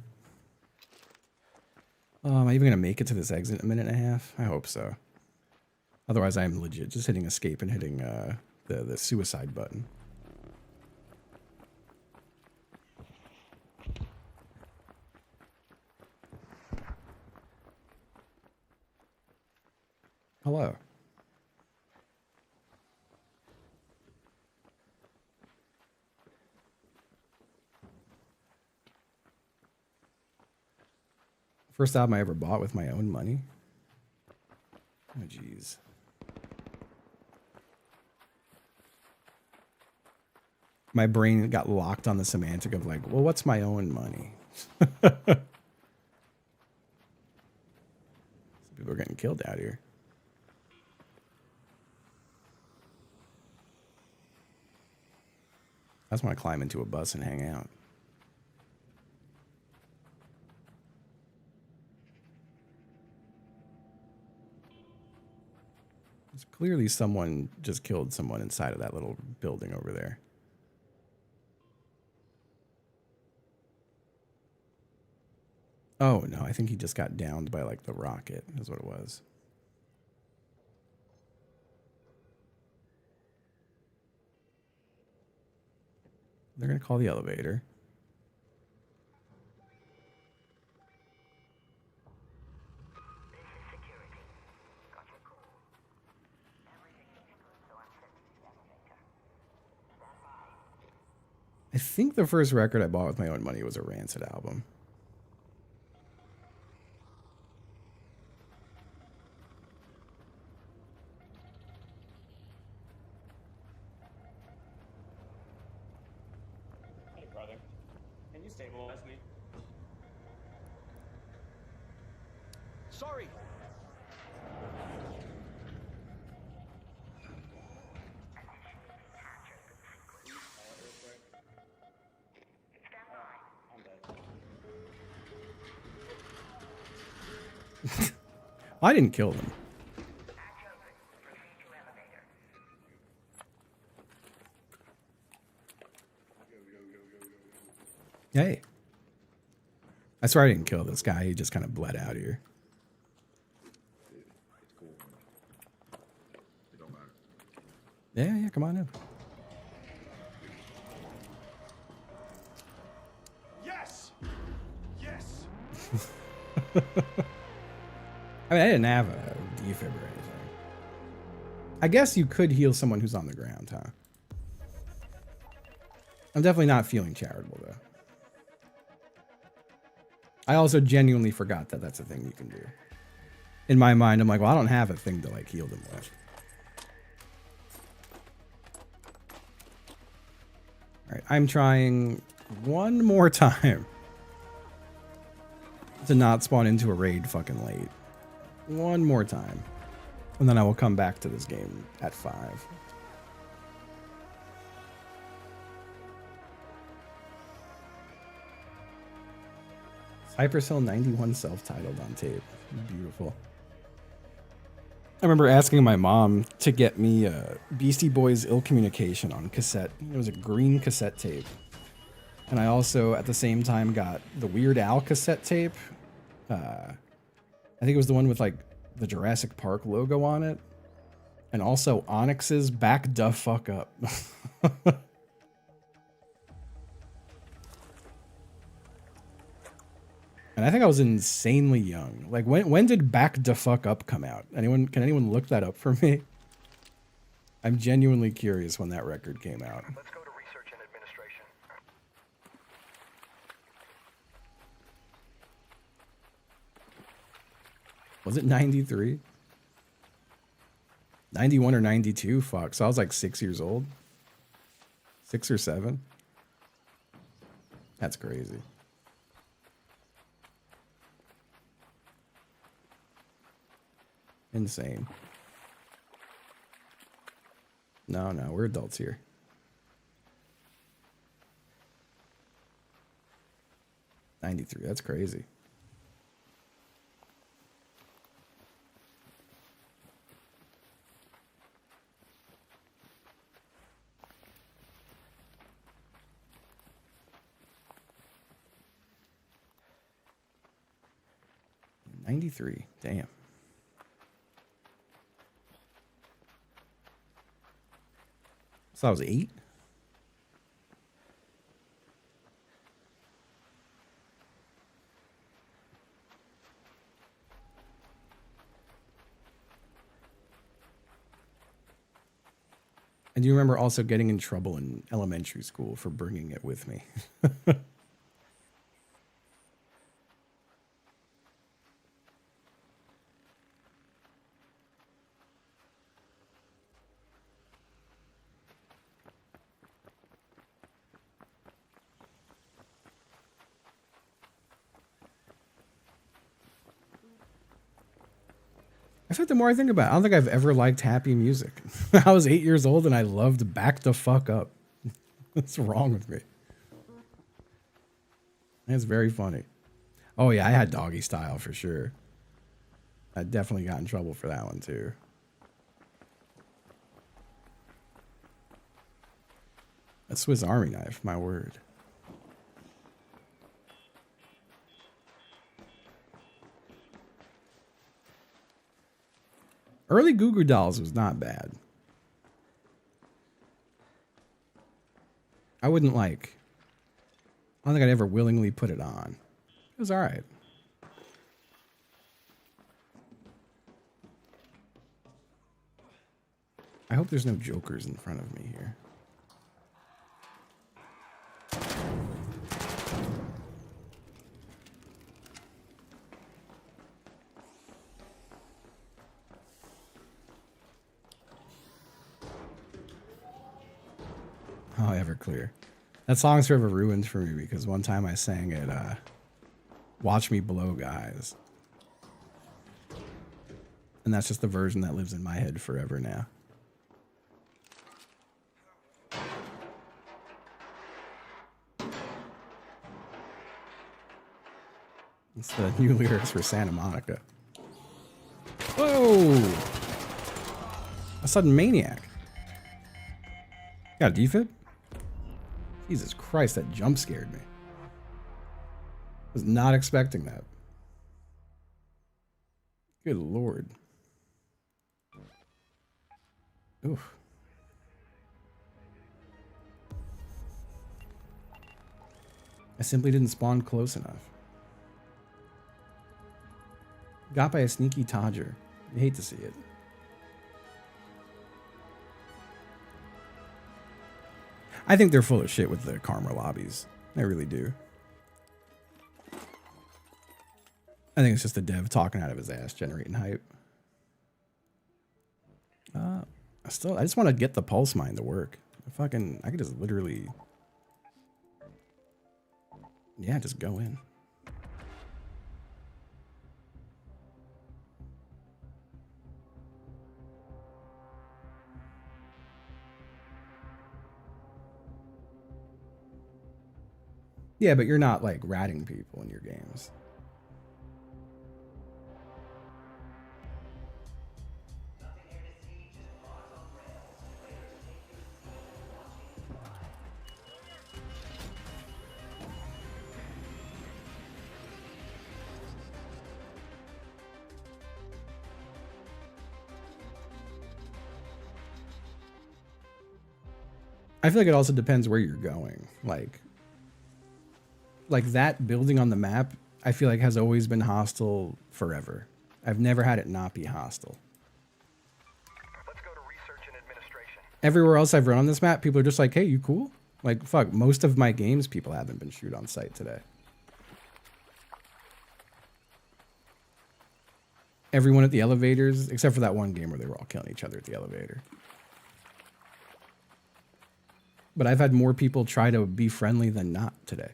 Am I even going to make it to this exit in a minute and a half? I hope so. Otherwise, I am legit just hitting escape and hitting the suicide button. Hello. First album I ever bought with my own money. Oh, jeez. My brain got locked on the semantic of like, well, what's my own money? People are getting killed out here. I just want to climb into a bus and hang out. There's clearly someone just killed someone inside of that little building over there. Oh, no, I think he just got downed by, like, the rocket, is what it was. They're going to call the elevator. I think the first record I bought with my own money was a Rancid album. Hey, brother. Can you stabilize me? Sorry. I didn't kill them. Hey. I swear I didn't kill this guy. He just kind of bled out here. Yeah, come on in. Yes. Yes. I mean, I didn't have a defib or anything. I guess you could heal someone who's on the ground, huh? I'm definitely not feeling charitable, though. I also genuinely forgot that that's a thing you can do. In my mind, I'm like, well, I don't have a thing to, like, heal them with. Alright, I'm trying one more time to not spawn into a raid fucking late. One more time. And then I will come back to this game at 5. Cypress Hill 91 self-titled on tape. Beautiful. I remember asking my mom to get me Beastie Boys' Ill Communication on cassette. It was a green cassette tape. And I also, at the same time, got the Weird Al cassette tape. I think it was the one with, like, the Jurassic Park logo on it. And also Onyx's back the fuck up. And I think I was insanely young. Like when did Back the Fuck Up come out? Can anyone look that up for me? I'm genuinely curious when that record came out. Let's go to research and administration. Was it 93? 91 or 92? Fuck. So I was like 6 years old. 6 or 7. That's crazy. Insane. No, we're adults here. '93. That's crazy. '93. Damn. So I was 8. And do you remember also getting in trouble in elementary school for bringing it with me? I think the more I think about it, I don't think I've ever liked happy music. I was 8 years old and I loved Back the Fuck Up. What's wrong with me? That's very funny. Oh yeah, I had Doggy Style for sure. I definitely got in trouble for that one too. A Swiss Army knife, my word. Early Goo Goo Dolls was not bad. I don't think I'd ever willingly put it on. It was alright. I hope there's no jokers in front of me here. Oh, Everclear. That song's forever ruined for me because one time I sang it, Watch Me Blow Guys. And that's just the version that lives in my head forever now. It's the new lyrics for Santa Monica. Whoa! A sudden maniac. Got a defib? Jesus Christ, that jump scared me. Was not expecting that. Good Lord. Oof. I simply didn't spawn close enough. Got by a sneaky Todger. You hate to see it. I think they're full of shit with the Karma lobbies. I really do. I think it's just a dev talking out of his ass, generating hype. I just want to get the pulse mine to work. I could just literally, yeah, just go in. Yeah, but you're not like ratting people in your games. I feel like it also depends where you're going. Like that building on the map, I feel like has always been hostile forever. I've never had it not be hostile. Let's go to research and administration. Everywhere else I've run on this map, people are just like, hey, you cool? Like, fuck, most of my games, people haven't been shoot on sight today. Everyone at the elevators, except for that one game where they were all killing each other at the elevator. But I've had more people try to be friendly than not today.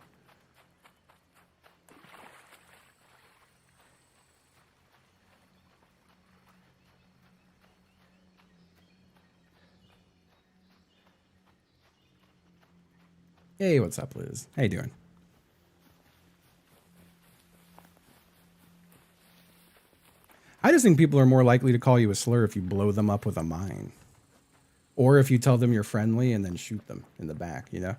Hey, what's up, Liz? How you doing? I just think people are more likely to call you a slur if you blow them up with a mine. Or if you tell them you're friendly and then shoot them in the back, you know?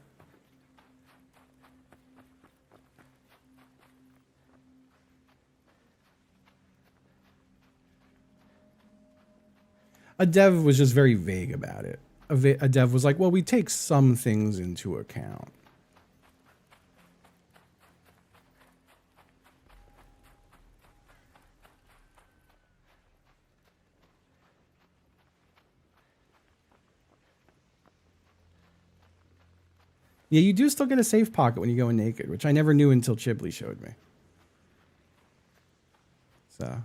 A dev was just very vague about it. A dev was like, well, we take some things into account. Yeah, you do still get a safe pocket when you go in naked, which I never knew until Chibley showed me. So.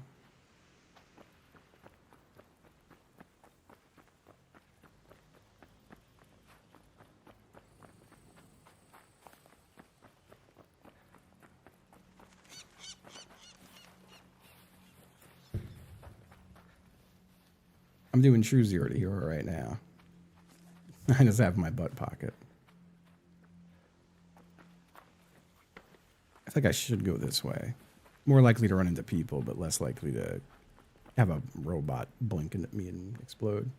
I'm doing true 0 to hero right now. I just have my butt pocket. I think I should go this way. More likely to run into people, but less likely to have a robot blinking at me and explode.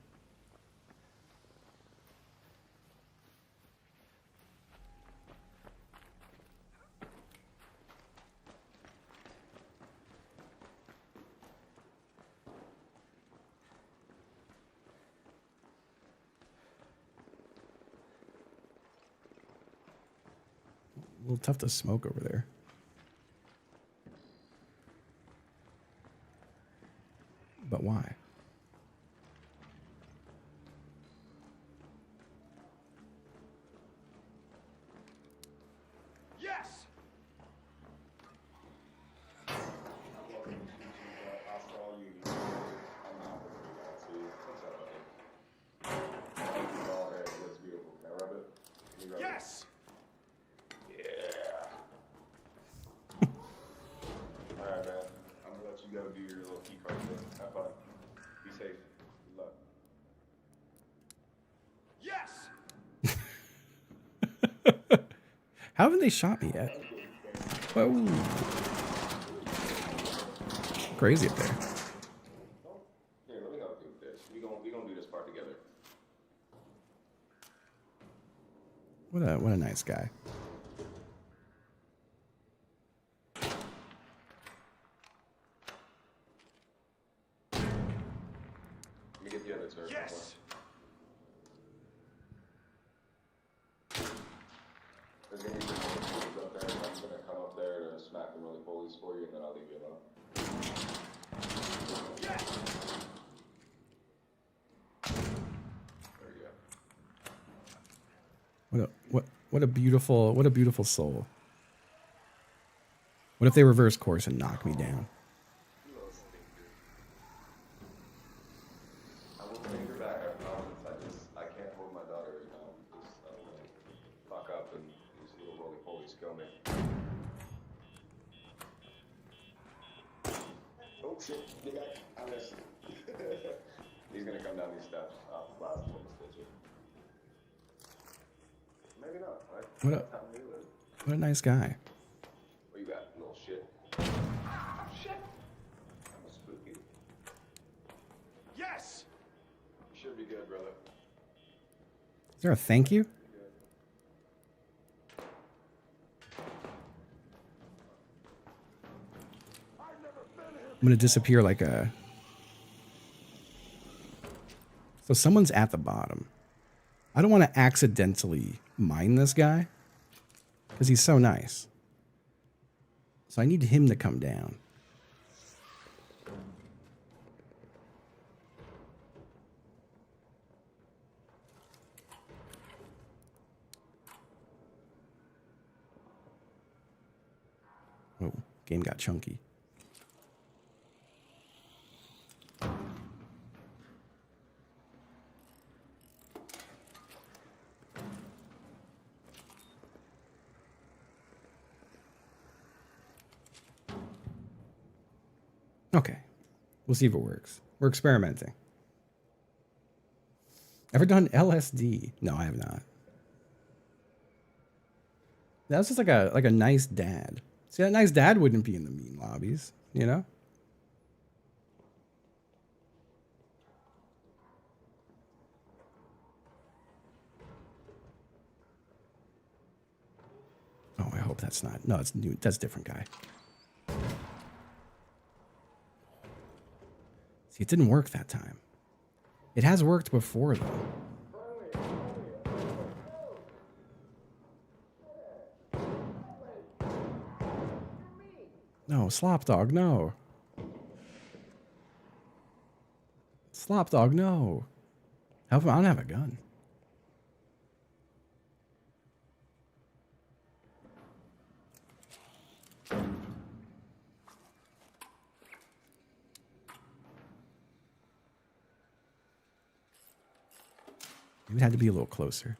A little tough to smoke over there. But why? Yes! Yes! Alright, man. I'm gonna let you go do your little key card thing. Have fun. Be safe. Good luck. Yes! How haven't they shot me yet? Whoa. Crazy up there. Here, let me help you with this. We gonna do this part together. What a nice guy. Let me get the other turret. Yes! There's gonna be some tools up there, and I'm gonna come up there to smack them really police for you, and then I'll leave you alone. Yes! There you go. What a beautiful soul. What if they reverse course and knock me down? I will take her back, I promise. I can't hold my daughter right now because I don't want to fuck up and these little roly-polies kill me. Oh shit, big guy, I missed. He's gonna come down these steps. I'll blast him with the stitcher. Maybe not, right? What a nice guy. What you got, little shit? Shit! That was spooky. Yes! You should be good, brother. Is there a thank you? I'm gonna disappear like a... So someone's at the bottom. I don't want to accidentally mine this guy because he's so nice. So I need him to come down. Oh, game got chunky. Okay. We'll see if it works. We're experimenting. Ever done LSD? No, I have not. That was just like a nice dad. See, that nice dad wouldn't be in the mean lobbies, you know? Oh, I hope that's not. No, it's new. That's a different guy. See, it didn't work that time. It has worked before, though. No, Slop Dog, no. Slop Dog, no. Help him, I don't have a gun. Maybe it had to be a little closer.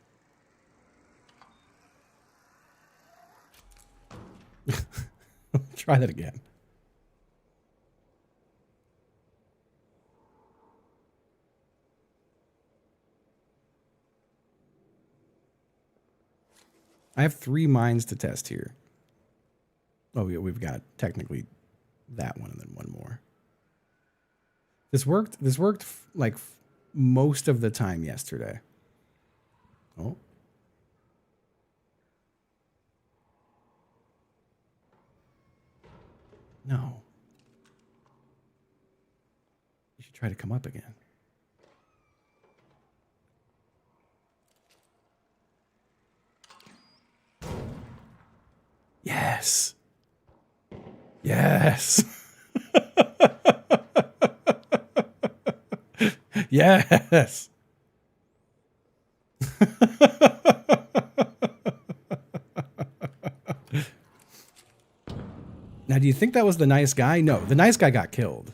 Try that again. I have 3 mines to test here. Oh, we've got technically that one and then one more. This worked like most of the time yesterday. Oh. No. You should try to come up again. Yes. Yes. Yes. Now, do you think that was the nice guy? No, the nice guy got killed.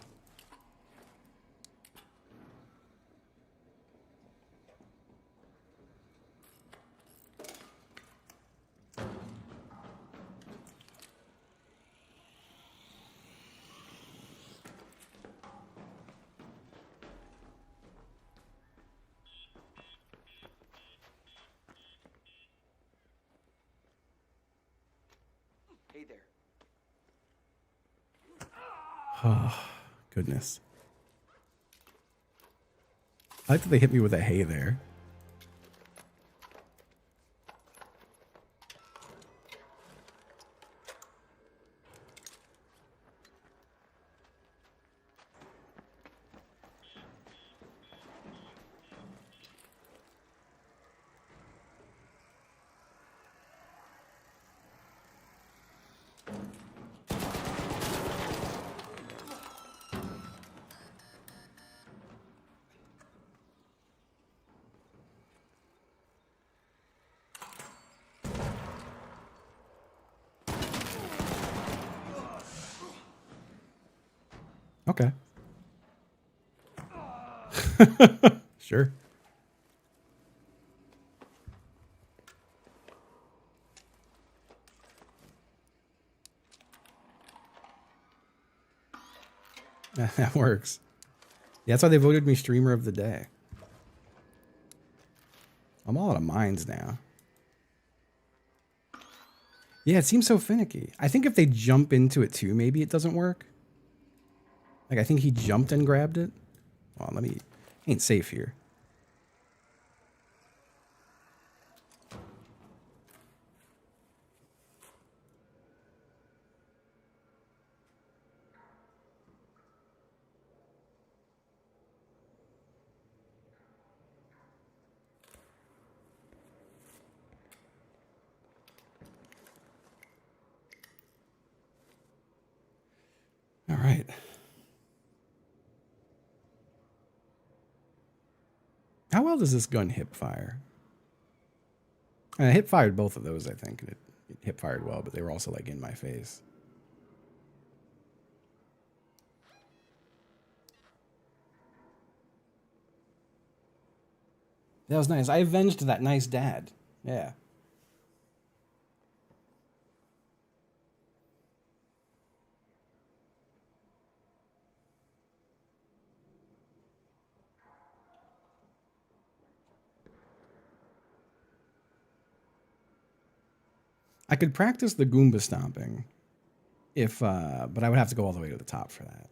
Hey there. Oh, goodness. I like that they hit me with a hay there. Okay. Sure. That works. Yeah, that's why they voted me streamer of the day. I'm all out of mines now. Yeah, it seems so finicky. I think if they jump into it too, maybe it doesn't work. Like, I think he jumped and grabbed it. Well, let me... Ain't safe here. How well does this gun hip fire? I hip fired both of those, I think. And it hip fired well, but they were also like in my face. That was nice. I avenged that nice dad. Yeah. I could practice the Goomba stomping if, but I would have to go all the way to the top for that.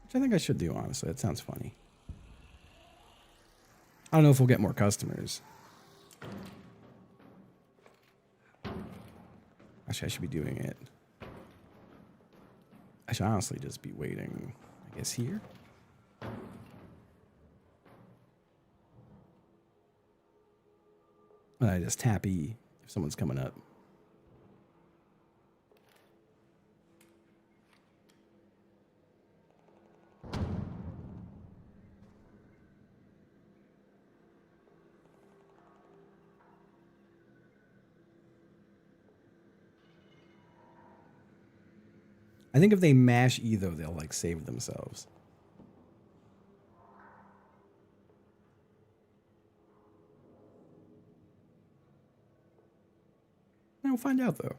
Which I think I should do, honestly. It sounds funny. I don't know if we'll get more customers. Actually, I should be doing it. I should honestly just be waiting, I guess, here. And I just tap E if someone's coming up. I think if they mash E, though, they'll, like, save themselves. We'll find out, though.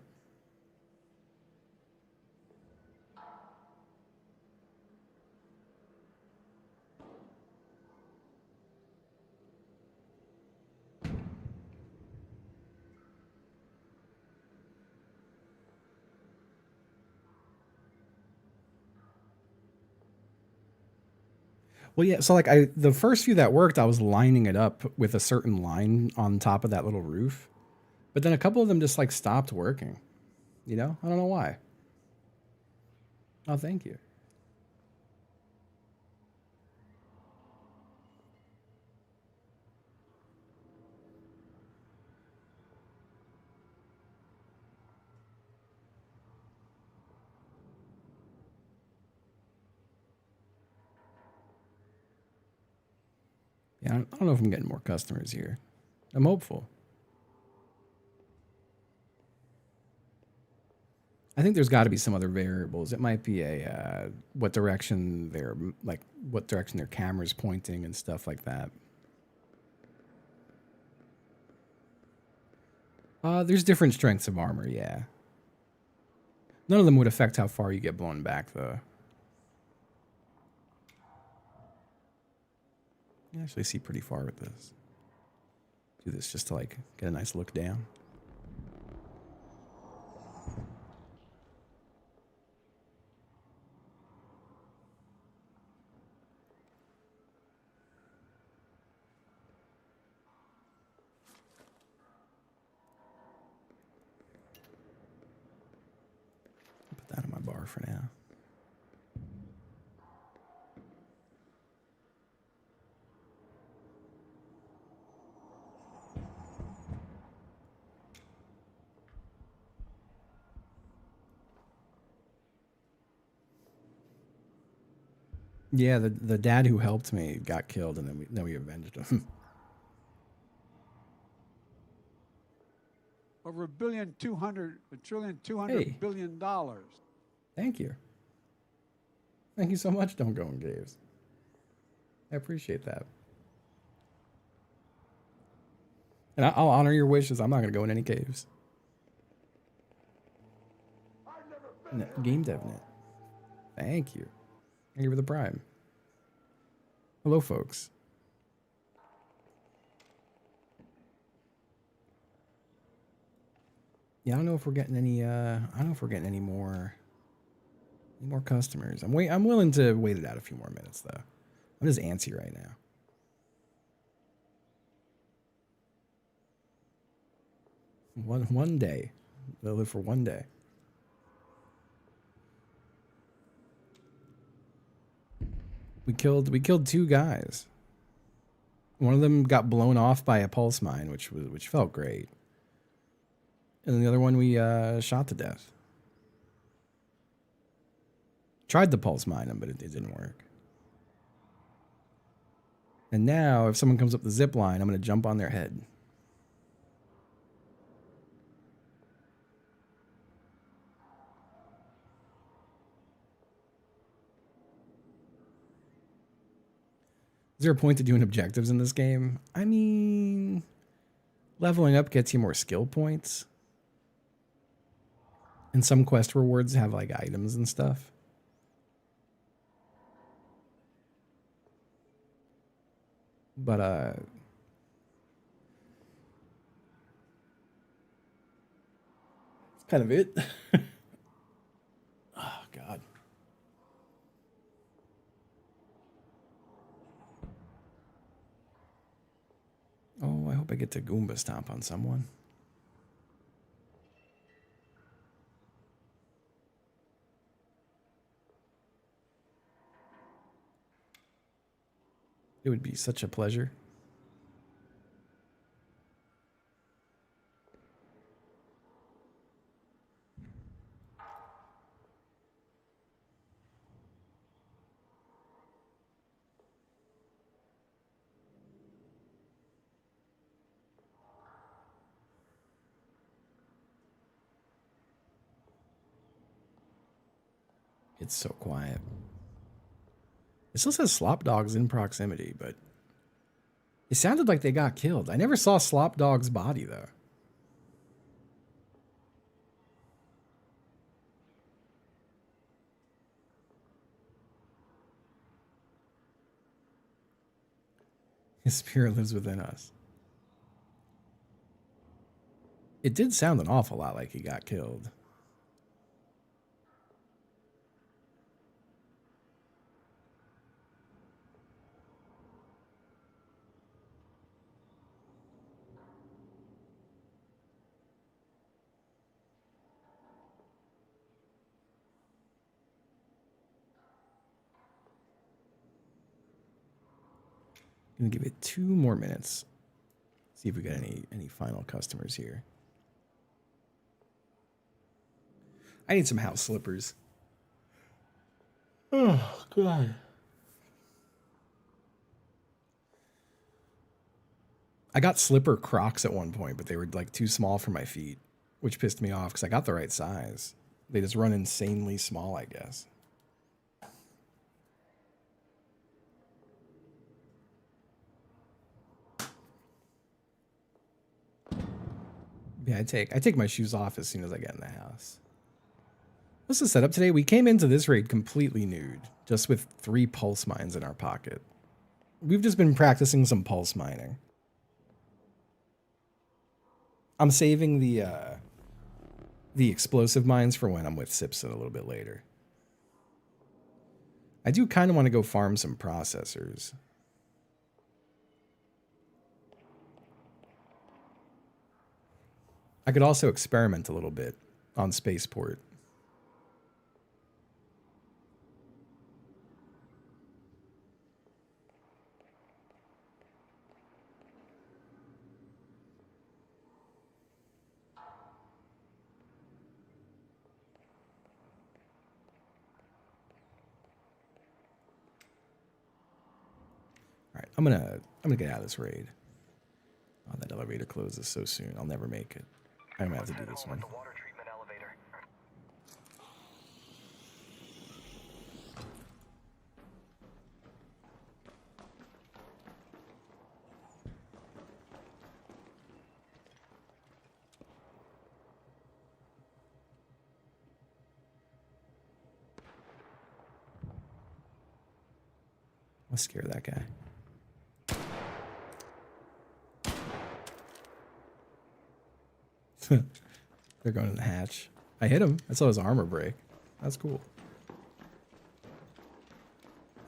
Well, yeah, so like the first few that worked, I was lining it up with a certain line on top of that little roof. But then a couple of them just like stopped working. You know? I don't know why. Oh, thank you. Yeah, I don't know if I'm getting more customers here. I'm hopeful. I think there's got to be some other variables. It might be a what direction their camera's pointing and stuff like that. There's different strengths of armor, yeah. None of them would affect how far you get blown back, though. You can actually see pretty far with this. Do this just to like get a nice look down. Put that on my bar for now. Yeah, the dad who helped me got killed, and then we avenged him. Over $1 trillion, Hey. billion. Thank you. Thank you so much, Don't Go in Caves. I appreciate that. And I'll honor your wishes. I'm not going to go in any caves. Game DevNet. Thank you. Thank you for the prime. Hello, folks. Yeah, I don't know if we're getting any. I don't know if we're getting any more customers. I'm willing to wait it out a few more minutes though. I'm just antsy right now. One day, they'll live for one day. We killed two guys. One of them got blown off by a pulse mine, which felt great. And the other one we shot to death. Tried to pulse mine him, but it didn't work. And now, if someone comes up the zip line, I'm going to jump on their head. Is there a point to doing objectives in this game? I mean, leveling up gets you more skill points. And some quest rewards have like items and stuff. But that's kind of it. Oh God. Oh, I hope I get to Goomba stomp on someone. It would be such a pleasure. It's so quiet. It still says Slop Dog's in proximity, but it sounded like they got killed. I never saw Slop Dog's body, though. His spirit lives within us. It did sound an awful lot like he got killed. Gonna give it 2 more minutes. See if we got any final customers here. I need some house slippers. Oh God. I got slipper Crocs at one point, but they were like too small for my feet, which pissed me off because I got the right size. They just run insanely small, I guess. Yeah, I take my shoes off as soon as I get in the house. What's the setup today? We came into this raid completely nude, just with 3 pulse mines in our pocket. We've just been practicing some pulse mining. I'm saving the explosive mines for when I'm with Sipson a little bit later. I do kind of want to go farm some processors. I could also experiment a little bit on Spaceport. All right, I'm gonna get out of this raid. Oh, that elevator closes so soon. I'll never make it. I'm gonna have to do this one. The water treatment elevator. Let's scare that guy. They're going in the hatch. I hit him. I saw his armor break. That's cool. I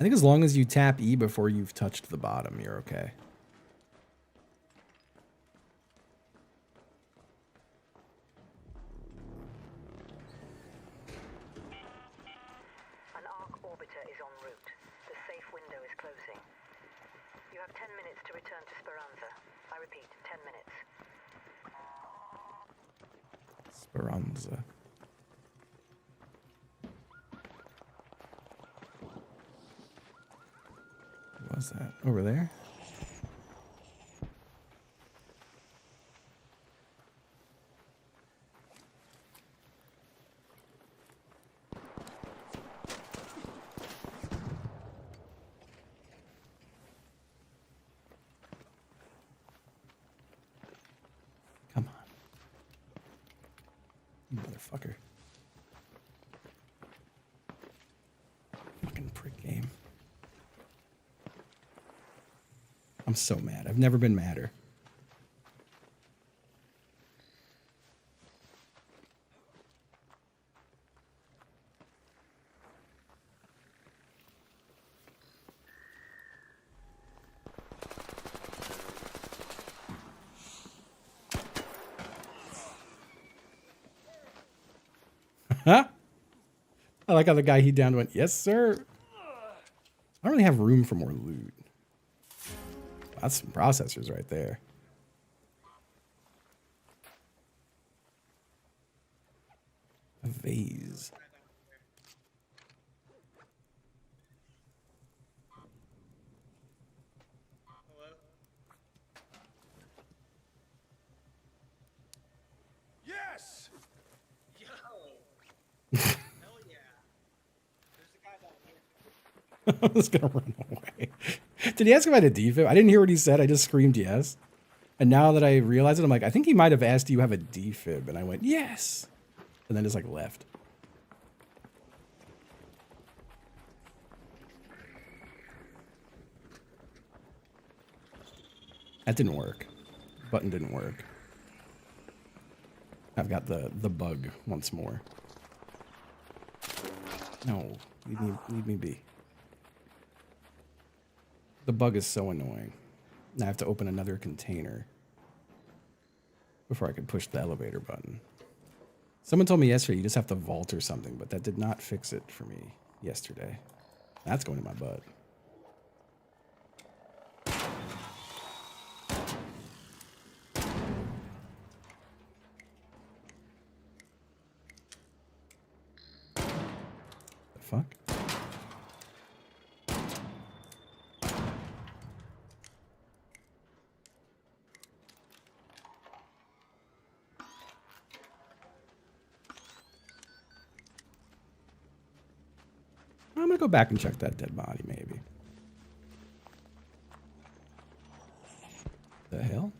think as long as you tap E before you've touched the bottom, you're okay. An arc orbiter is en route. The safe window is closing. You have 10 minutes to return to Speranza. I repeat, 10 minutes. Speranza. What's that? Over there? Come on. You motherfucker. Fucking prick game. I'm so mad. I've never been madder. Huh? I like how the guy he downed went, yes, sir. I don't really have room for more loot. That's some processors right there. A vase. Yes! Yo! Hell yeah. There's a guy down here. I was gonna run away. Did he ask if I had a defib? I didn't hear what he said. I just screamed yes. And now that I realize it, I'm like, I think he might have asked, do you have a defib? And I went, yes. And then just like left. That didn't work. Button didn't work. I've got the bug once more. No, leave me be. The bug is so annoying. Now I have to open another container before I can push the elevator button. Someone told me yesterday you just have to vault or something, but that did not fix it for me yesterday. That's going in my butt. The fuck? I'm gonna go back and check that dead body, maybe. The hell?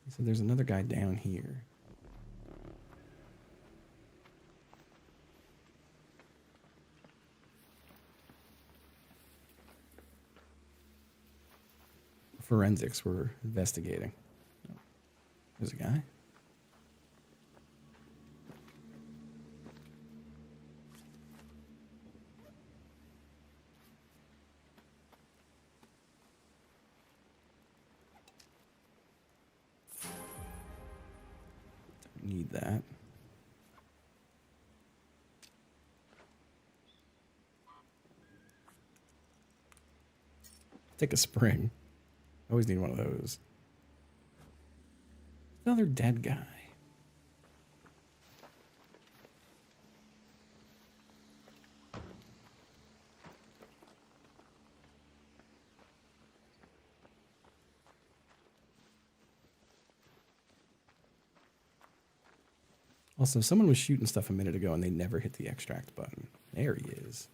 So there's another guy down here. Forensics were investigating. There's a guy. Don't need that. Take a spring. Always need one of those. Another dead guy. Also, someone was shooting stuff a minute ago and they never hit the extract button. There he is.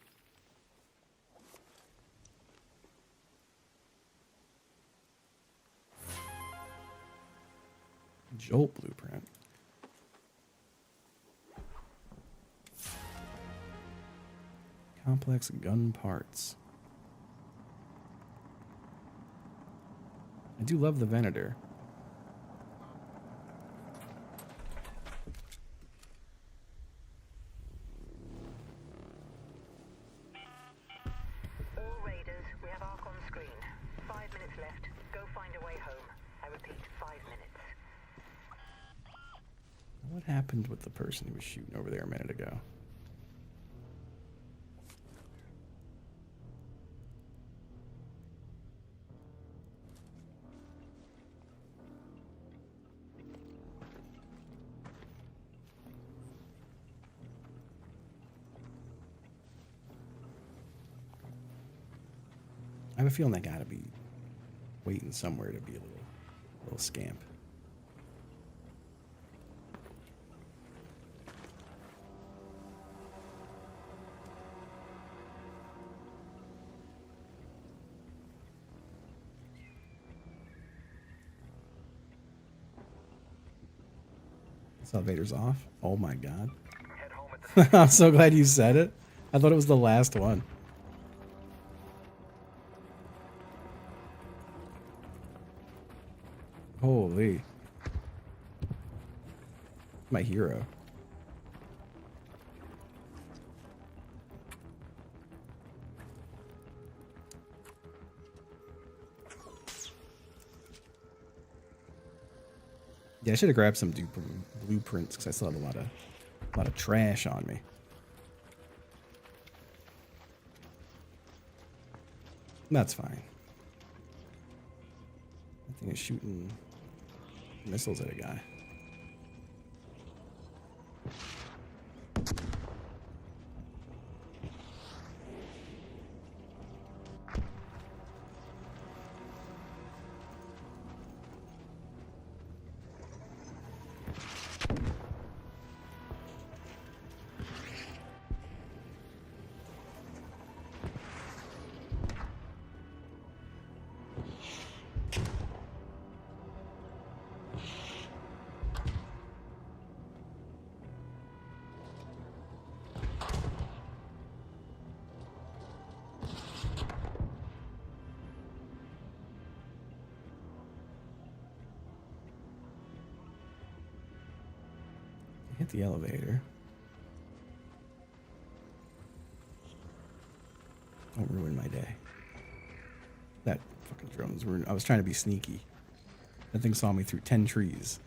Jolt blueprint. Complex gun parts. I do love the Venator. All raiders, we have Ark on screen. 5 minutes left. Go find a way home. I repeat, 5 minutes. What happened with the person who was shooting over there a minute ago? I have a feeling they gotta be waiting somewhere to be a little scamp. This elevator's off. Oh my god. Head home at the I'm so glad you said it. I thought it was the last one. Holy. My hero. Yeah, I should have grabbed some blueprints because I still have a lot of trash on me. That's fine. That thing is shooting missiles at a guy. Hit the elevator. Don't ruin my day. That fucking drone's ruined. I was trying to be sneaky. That thing saw me through 10 trees.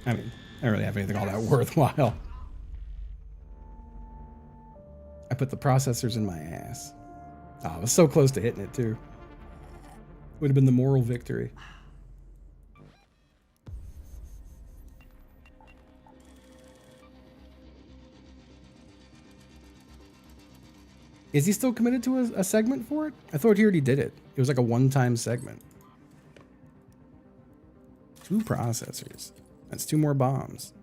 I mean, I don't really have anything all that worthwhile. I put the processors in my ass. Oh, I was so close to hitting it too. Would have been the moral victory. Is he still committed to a segment for it? I thought he already did it. It was like a one-time segment. 2 processors. That's 2 more bombs.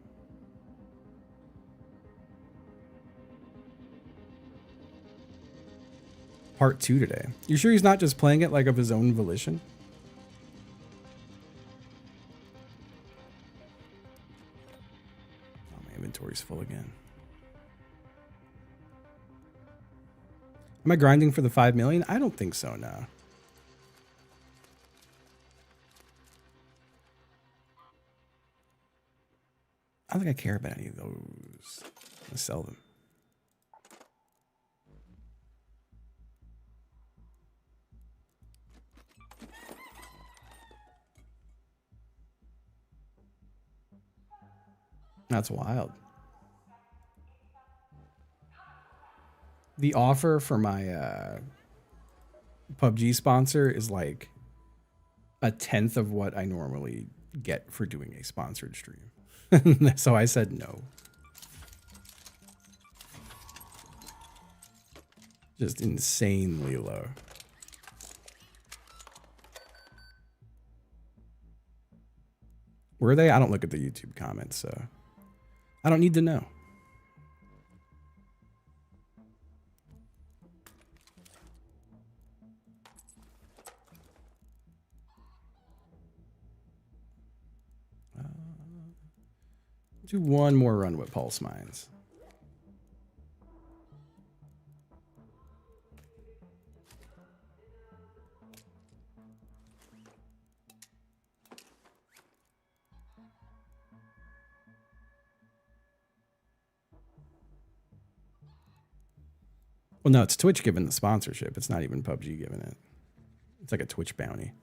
Part 2 today. You sure he's not just playing it like of his own volition? Oh, my inventory's full again. Am I grinding for the 5 million? I don't think so, no. I don't think I care about any of those. I'm gonna sell them. That's wild. The offer for my PUBG sponsor is like 1/10 of what I normally get for doing a sponsored stream. So I said no. Just insanely low. Were they? I don't look at the YouTube comments, so I don't need to know. Do one more run with pulse mines. Well, no, it's Twitch giving the sponsorship. It's not even PUBG giving it. It's like a Twitch bounty.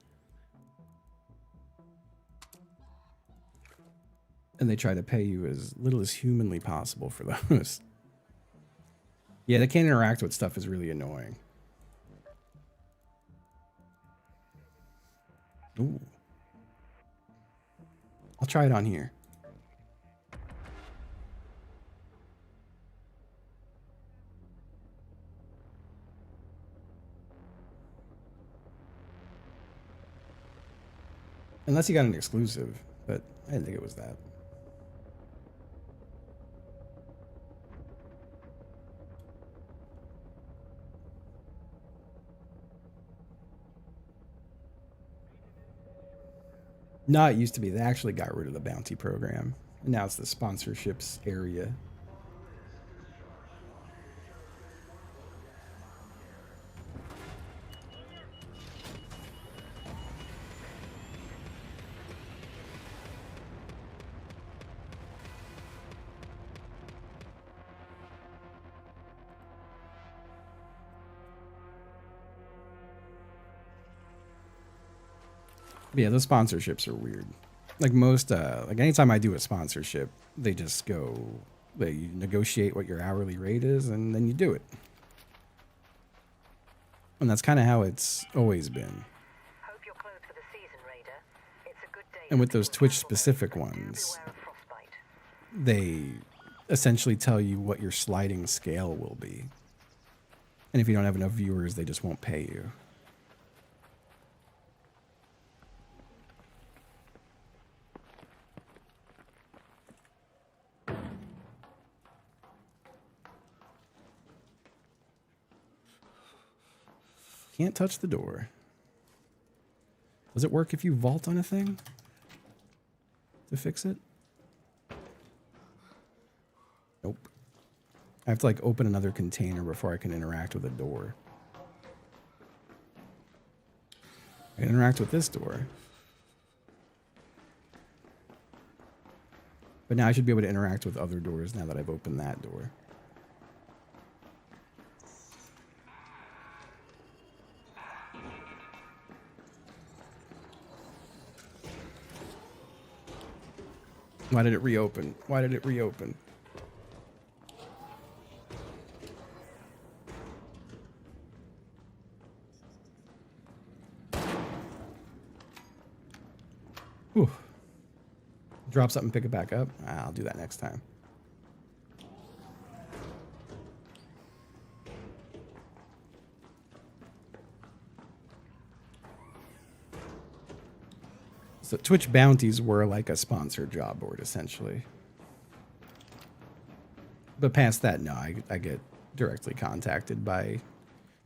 And they try to pay you as little as humanly possible for those. Yeah, they can't interact with stuff is really annoying. Ooh. I'll try it on here. Unless you got an exclusive, but I didn't think it was that. No, it used to be. They actually got rid of the bounty program. And now it's the sponsorships area. But yeah, those sponsorships are weird. Like most, like anytime I do a sponsorship, they just go, they negotiate what your hourly rate is, and then you do it. And that's kind of how it's always been. Hope you're closed for the season, Raider. It's a good day. And with those Twitch-specific ones, they essentially tell you what your sliding scale will be. And if you don't have enough viewers, they just won't pay you. Can't touch the door. Does it work if you vault on a thing to fix it? Nope. I have to like open another container before I can interact with a door. I can interact with this door. But now I should be able to interact with other doors now that I've opened that door. Why did it reopen? Why did it reopen? Whew. Drop something, pick it back up. I'll do that next time. So Twitch bounties were like a sponsored job board, essentially. But past that, no, I get directly contacted by...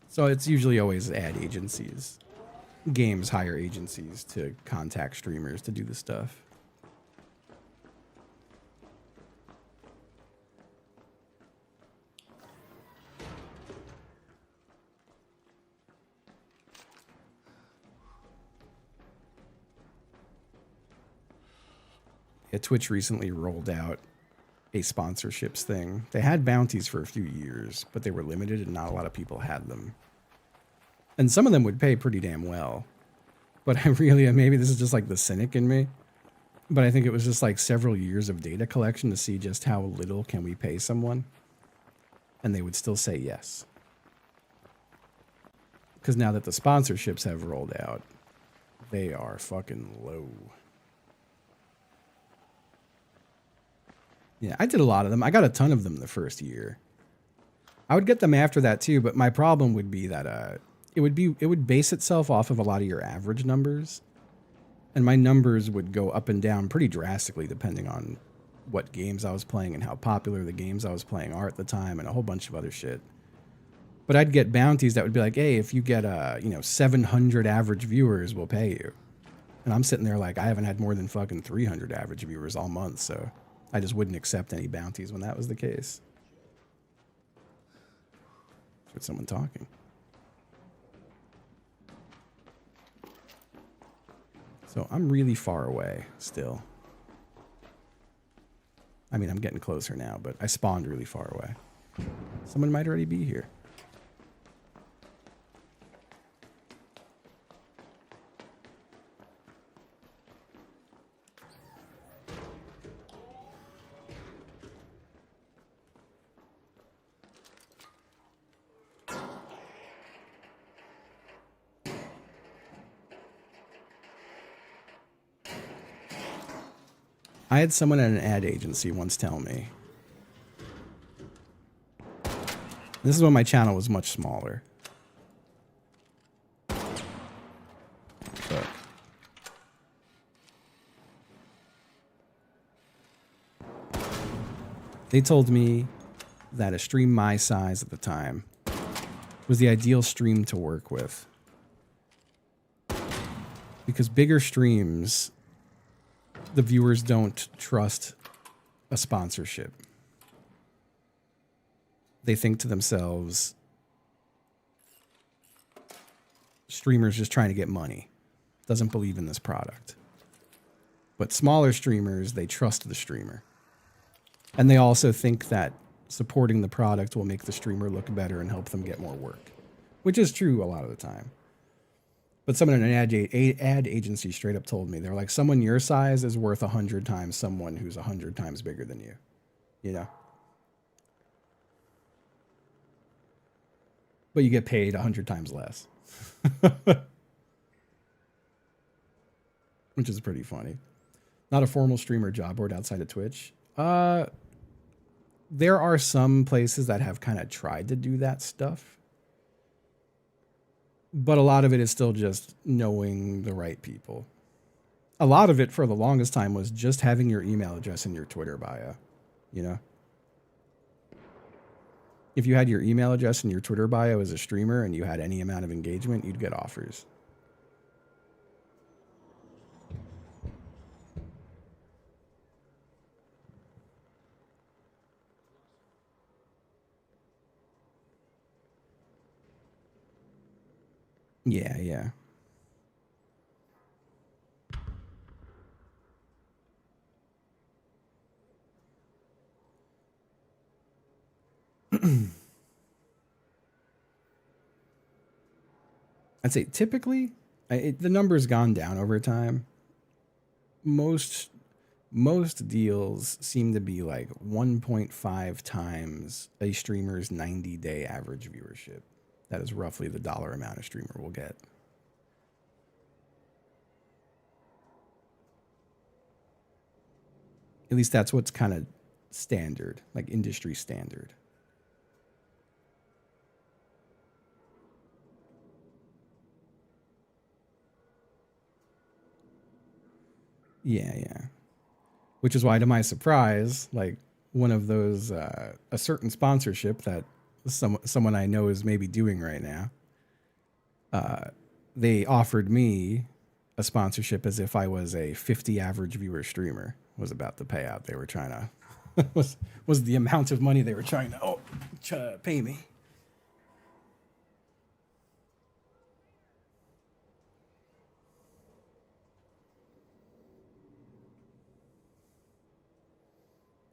So it's usually always ad agencies. Games hire agencies to contact streamers to do the stuff. Yeah, Twitch recently rolled out a sponsorships thing. They had bounties for a few years, but they were limited and not a lot of people had them. And some of them would pay pretty damn well. But I really, maybe this is just like the cynic in me, but I think it was just like several years of data collection to see just how little can we pay someone. And they would still say yes. Because now that the sponsorships have rolled out, they are fucking low. Yeah, I did a lot of them. I got a ton of them the first year. I would get them after that too, but my problem would be that it would base itself off of a lot of your average numbers. And my numbers would go up and down pretty drastically depending on what games I was playing and how popular the games I was playing are at the time and a whole bunch of other shit. But I'd get bounties that would be like, hey, if you get 700 average viewers, we'll pay you. And I'm sitting there like, I haven't had more than fucking 300 average viewers all month, so I just wouldn't accept any bounties when that was the case. With someone talking. So I'm really far away still. I mean, I'm getting closer now, but I spawned really far away. Someone might already be here. I had someone at an ad agency once tell me. This is when my channel was much smaller. But they told me that a stream my size at the time was the ideal stream to work with. Because bigger streams, the viewers don't trust a sponsorship. They think to themselves, streamers just trying to get money. Doesn't believe in this product. But smaller streamers, they trust the streamer. And they also think that supporting the product will make the streamer look better and help them get more work. Which is true a lot of the time. But someone in an ad agency straight up told me, they're like, someone your size is worth 100 times someone who's 100 times bigger than you. You know? But you get paid 100 times less. Which is pretty funny. Not a formal streamer job board outside of Twitch. There are some places that have kind of tried to do that stuff. But a lot of it is still just knowing the right people. A lot of it for the longest time was just having your email address in your Twitter bio, you know? If you had your email address in your Twitter bio as a streamer and you had any amount of engagement, you'd get offers. Yeah, yeah. I'd say typically, the number's gone down over time. Most deals seem to be like 1.5 times a streamer's 90-day average viewership. That is roughly the dollar amount a streamer will get. At least that's what's kind of standard, like industry standard. Yeah, yeah. Which is why, to my surprise, like one of those, a certain sponsorship that someone I know is maybe doing right now, they offered me a sponsorship as if I was a 50 average viewer streamer, was about the payout they were trying to, was the amount of money they were trying to pay me.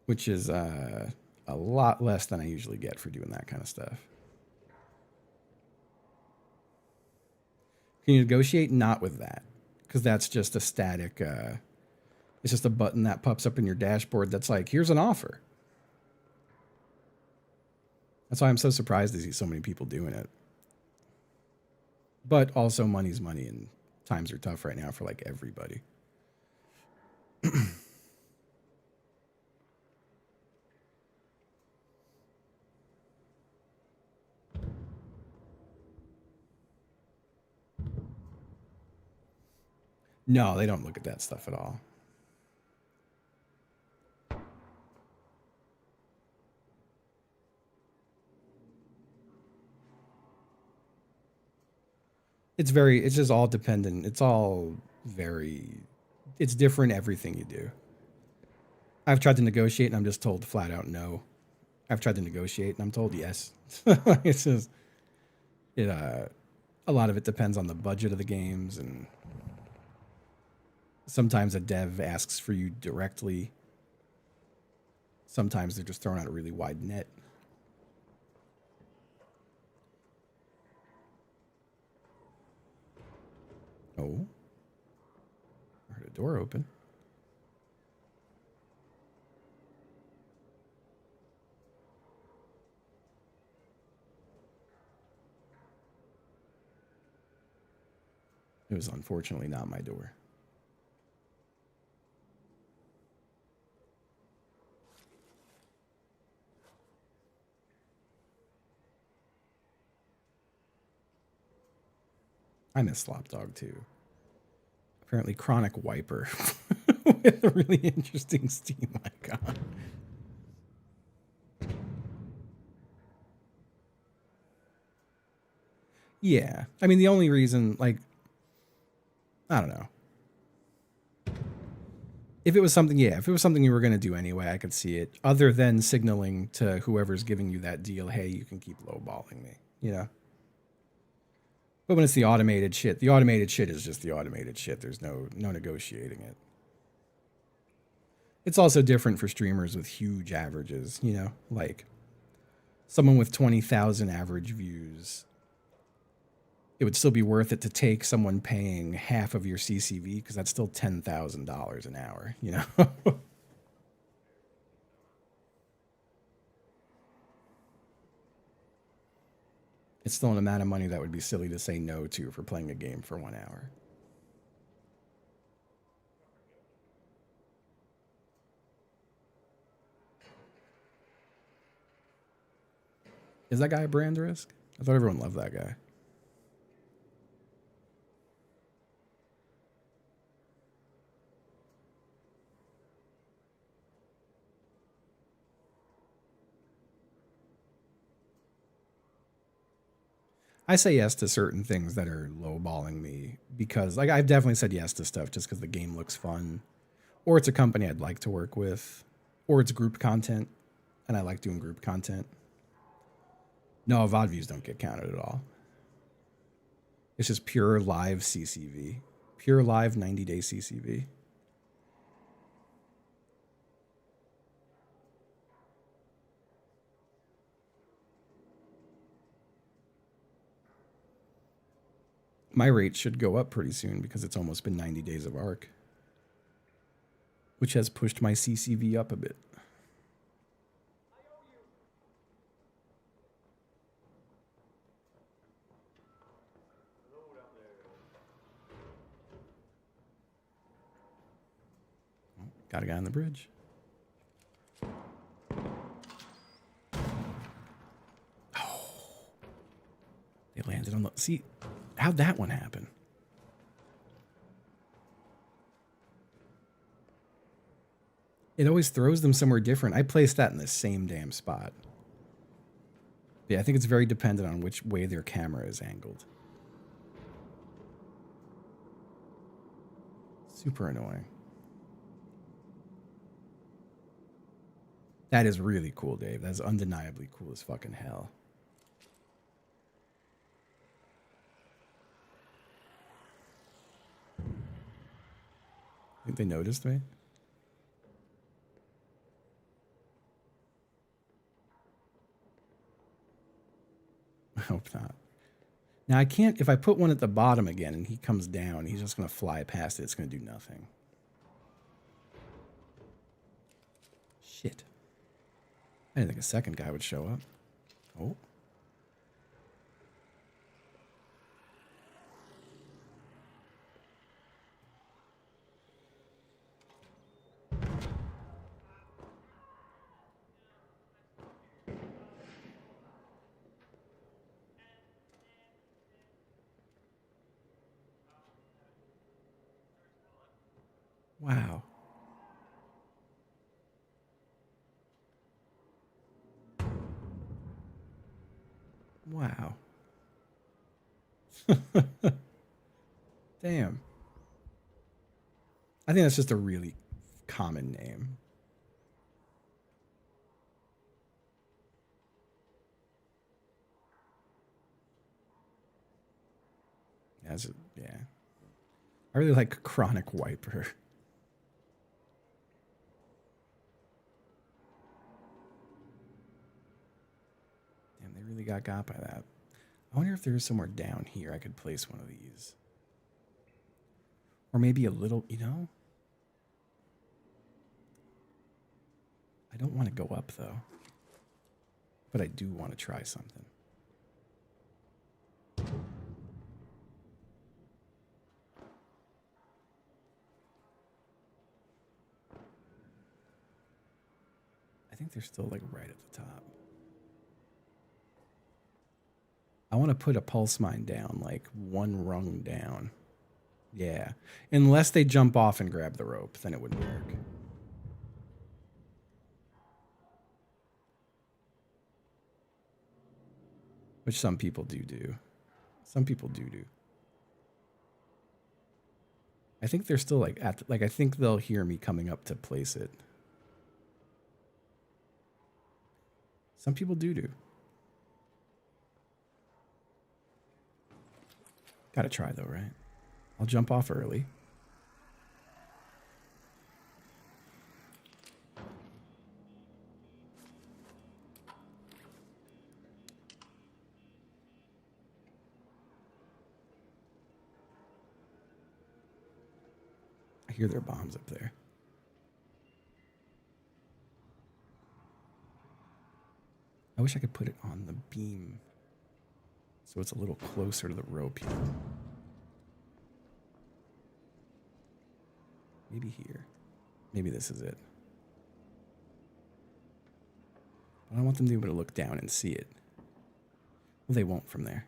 Which is a lot less than I usually get for doing that kind of stuff. Can you negotiate? Not with that, because that's just a static, it's just a button that pops up in your dashboard that's like, here's an offer. That's why I'm so surprised to see so many people doing it. But also money's money, and times are tough right now for like everybody. No, they don't look at that stuff at all. It's just all dependent. It's different everything you do. I've tried to negotiate and I'm just told flat out no. I've tried to negotiate and I'm told yes. It's just, a lot of it depends on the budget of the games, and sometimes a dev asks for you directly. Sometimes they're just throwing out a really wide net. Oh. I heard a door open. It was unfortunately not my door. I miss Slopdog too. Apparently Chronic Wiper with a really interesting Steam icon. Yeah. I mean, the only reason, like, I don't know. If it was something, yeah, if it was something you were going to do anyway, I could see it. Other than signaling to whoever's giving you that deal, hey, you can keep lowballing me, you know? But when it's the automated shit is just the automated shit. There's no negotiating it. It's also different for streamers with huge averages, you know? Like, someone with 20,000 average views, it would still be worth it to take someone paying half of your CCV because that's still $10,000 an hour, you know? It's still an amount of money that would be silly to say no to for playing a game for 1 hour. Is that guy a brand risk? I thought everyone loved that guy. I say yes to certain things that are lowballing me because, like, I've definitely said yes to stuff just because the game looks fun, or it's a company I'd like to work with, or it's group content, and I like doing group content. No, VOD views don't get counted at all. It's just pure live CCV, pure live 90-day CCV. My rate should go up pretty soon because it's almost been 90 days of ARC, which has pushed my CCV up a bit. Got a guy on the bridge. Oh. They landed on the... See, how'd that one happen? It always throws them somewhere different. I placed that in the same damn spot. Yeah, I think it's very dependent on which way their camera is angled. Super annoying. That is really cool, Dave. That's undeniably cool as fucking hell. Think they noticed me? I hope not. Now I can't, if I put one at the bottom again and he comes down, he's just going to fly past it. It's going to do nothing. Shit. I didn't think a second guy would show up. Oh. Wow. Wow. Damn. I think that's just a really common name. Yeah. I really like Chronic Wiper. Damn, they really got by that. I wonder if there's somewhere down here I could place one of these. Or maybe a little, you know? I don't want to go up, though. But I do want to try something. I think they're still, like, right at the top. I want to put a pulse mine down, like one rung down. Yeah. Unless they jump off and grab the rope, then it wouldn't work. Which some people do. Some people do. I think they're still like at I think they'll hear me coming up to place it. Some people do. Gotta try though, right? I'll jump off early. I hear their bombs up there. I wish I could put it on the beam so it's a little closer to the rope here. Maybe here. Maybe this is it. But I want them to be able to look down and see it. Well, they won't from there.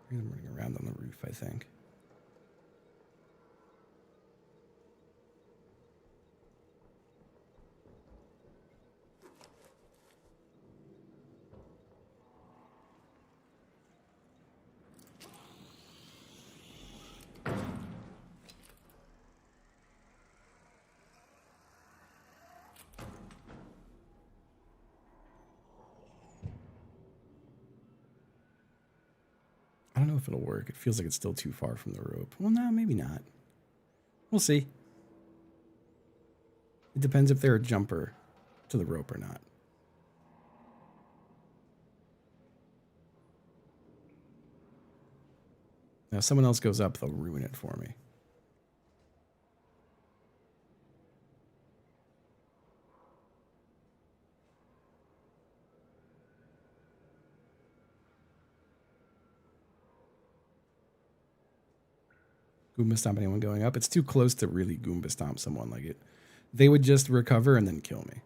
I'm running around on the roof, I think. I don't know if it'll work. It feels like it's still too far from the rope. Well, no, maybe not. We'll see. It depends if they're a jumper to the rope or not. Now, if someone else goes up, they'll ruin it for me. Goomba stomp anyone going up. It's too close to really Goomba stomp someone like it. They would just recover and then kill me.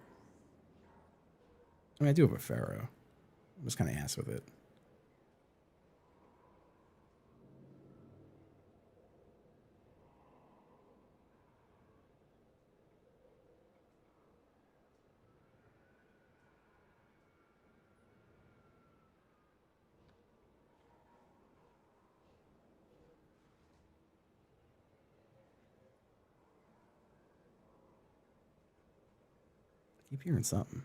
I mean, I do have a Pharaoh. I'm just kind of ass with it. Keep hearing something.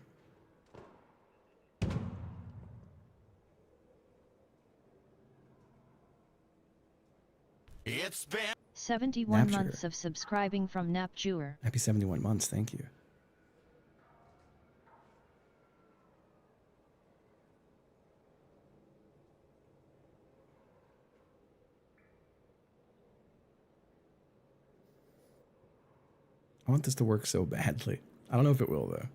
It's been 71 Napture. months of subscribing from Napture. Happy 71 months. Thank you. I want this to work so badly. I don't know if it will, though.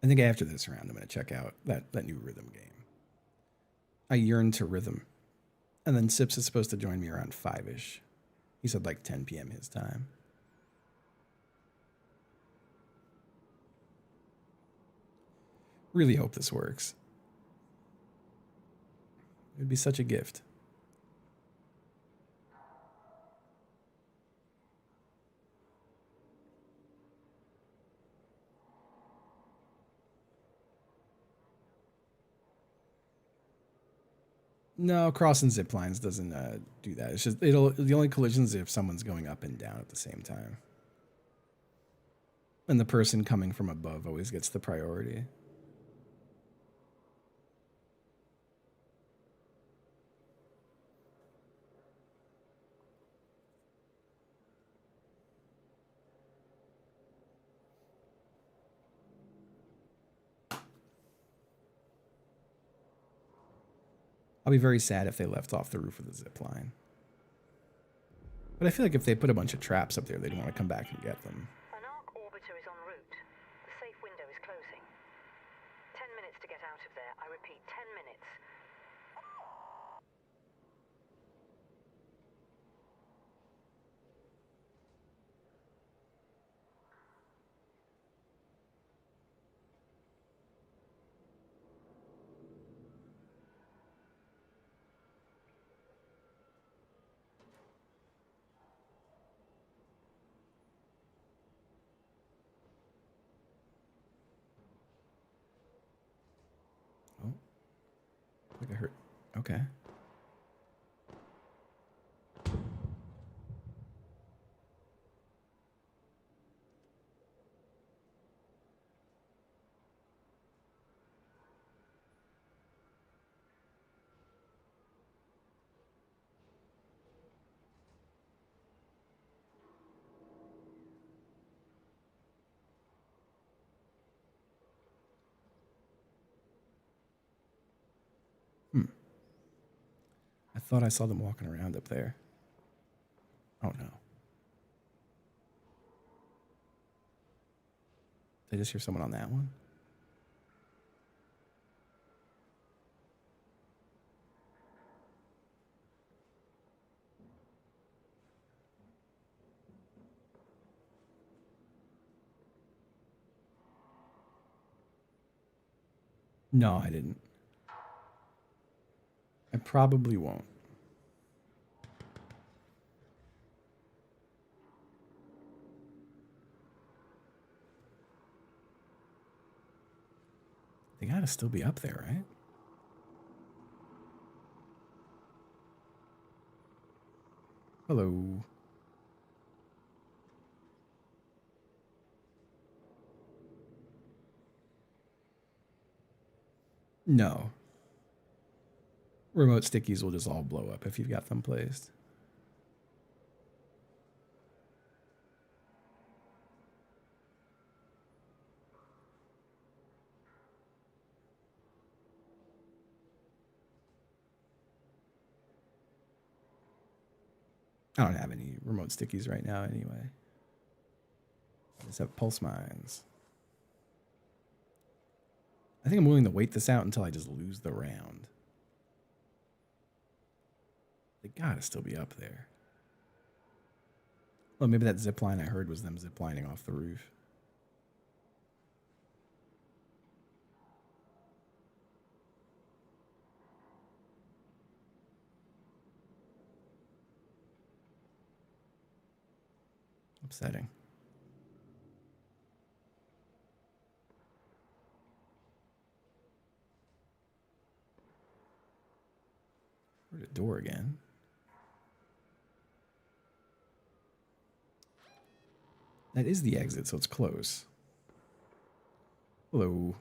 I think after this round, I'm going to check out that new rhythm game. I yearn to rhythm. And then Sips is supposed to join me around 5-ish. He said like 10 p.m. his time. Really hope this works. It would be such a gift. No, crossing zip lines doesn't do that. It's just the only collisions if someone's going up and down at the same time. And the person coming from above always gets the priority. I'll be very sad if they left off the roof of the zip line. But I feel like if they put a bunch of traps up there, they'd want to come back and get them. An arc orbiter is en route. The safe window is closing. 10 minutes to get out of there. I repeat, 10 minutes. Oh. I think I heard. Okay. I thought I saw them walking around up there. Oh no. Did I just hear someone on that one? No, I didn't. I probably won't. They gotta still be up there, right? Hello. No. Remote stickies will just all blow up if you've got them placed. I don't have any remote stickies right now anyway. I just have pulse mines. I think I'm willing to wait this out until I just lose the round. They gotta still be up there. Well, maybe that zip line I heard was them zip lining off the roof. Upsetting. Where's the door again? That is the exit, so it's close. Hello.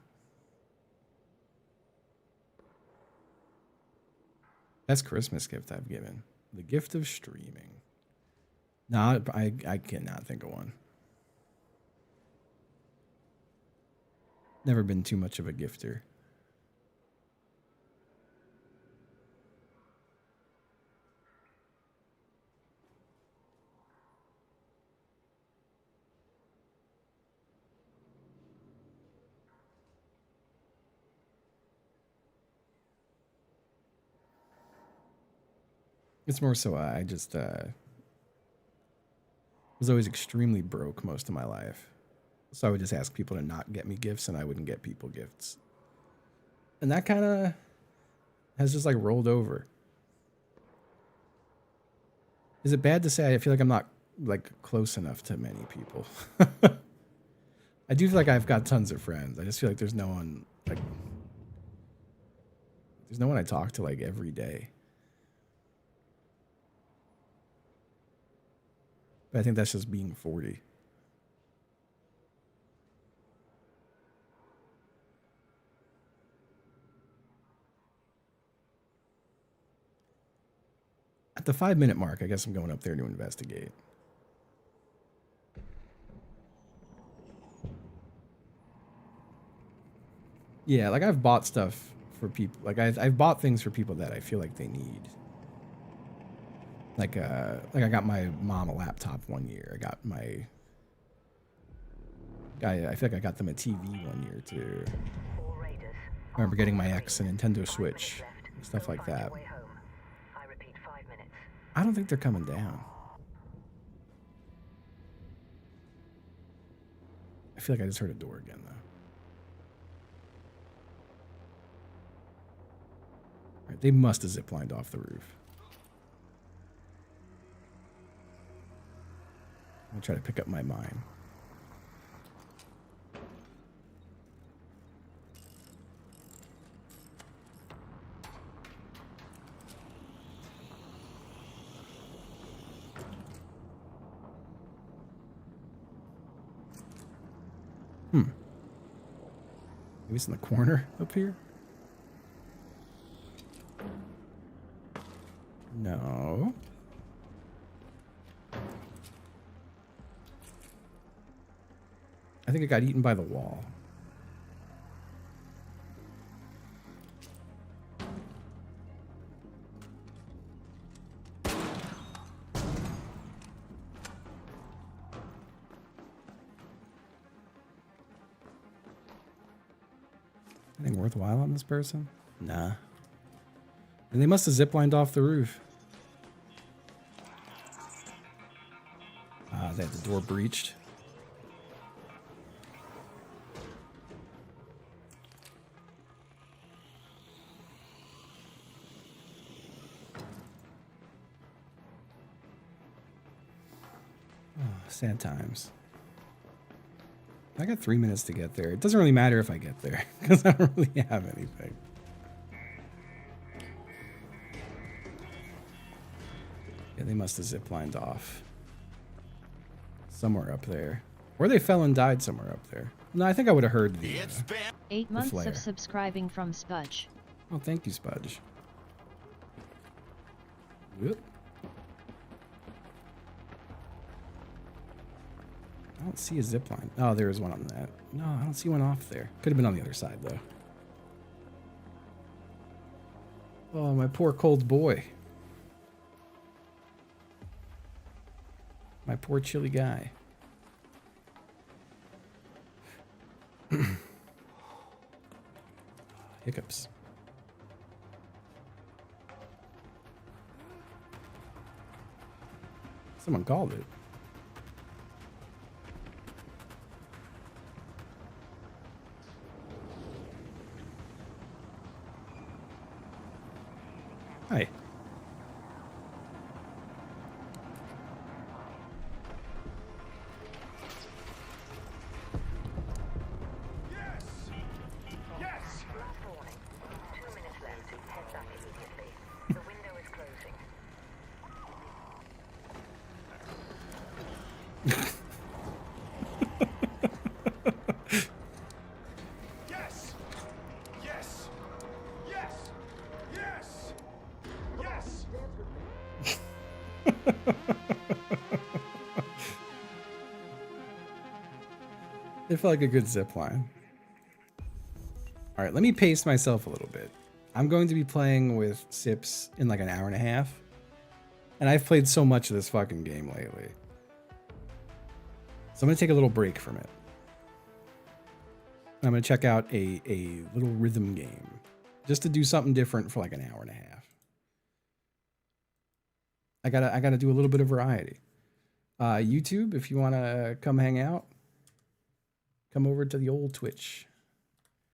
Best Christmas gift I've given. The gift of streaming. No, I cannot think of one. Never been too much of a gifter. It's more so I just was always extremely broke most of my life. So I would just ask people to not get me gifts and I wouldn't get people gifts. And that kind of has just like rolled over. Is it bad to say I feel like I'm not like close enough to many people? I do feel like I've got tons of friends. I just feel like there's no one like There's no one I talk to like every day. But I think that's just being 40. At the 5-minute mark, I guess I'm going up there to investigate. Yeah, like I've bought stuff for people. Like I've bought things for people that I feel like they need. Like I got my mom a laptop one year. I got my guy. I feel like I got them a TV one year too. All raiders. I remember getting my ex a Nintendo Switch, stuff like that. Way home. I repeat, 5 minutes. I don't think they're coming down. I feel like I just heard a door again though. All right, they must have ziplined off the roof. I'll try to pick up my mine. Maybe it's in the corner up here? No. I think it got eaten by the wall. Anything worthwhile on this person? Nah. And they must have ziplined off the roof. They had the door breached. Oh, sad times. I got 3 minutes to get there. It doesn't really matter if I get there because I don't really have anything. Yeah, they must have ziplined off. Somewhere up there. Or they fell and died somewhere up there. No, I think I would have heard the... 8 months flare. of subscribing from Spudge. Oh, thank you, Spudge. Whoop. I don't see a zip line. Oh, there is one on that. No, I don't see one off there. Could have been on the other side, though. Oh, my poor cold boy. My poor chilly guy. Hiccups. Someone called it. Hi. Last warning. 2 minutes left. Head back immediately. The window is closing. Yes! Yes! Yes! Yes! Yes! It felt like a good zip line. All right, let me pace myself a little bit. I'm going to be playing with Sips in like an hour and a half. And I've played so much of this fucking game lately. So I'm going to take a little break from it. I'm going to check out a little rhythm game. Just to do something different for like an hour and a half. I gotta do a little bit of variety. YouTube, if you want to come hang out, come over to the old Twitch.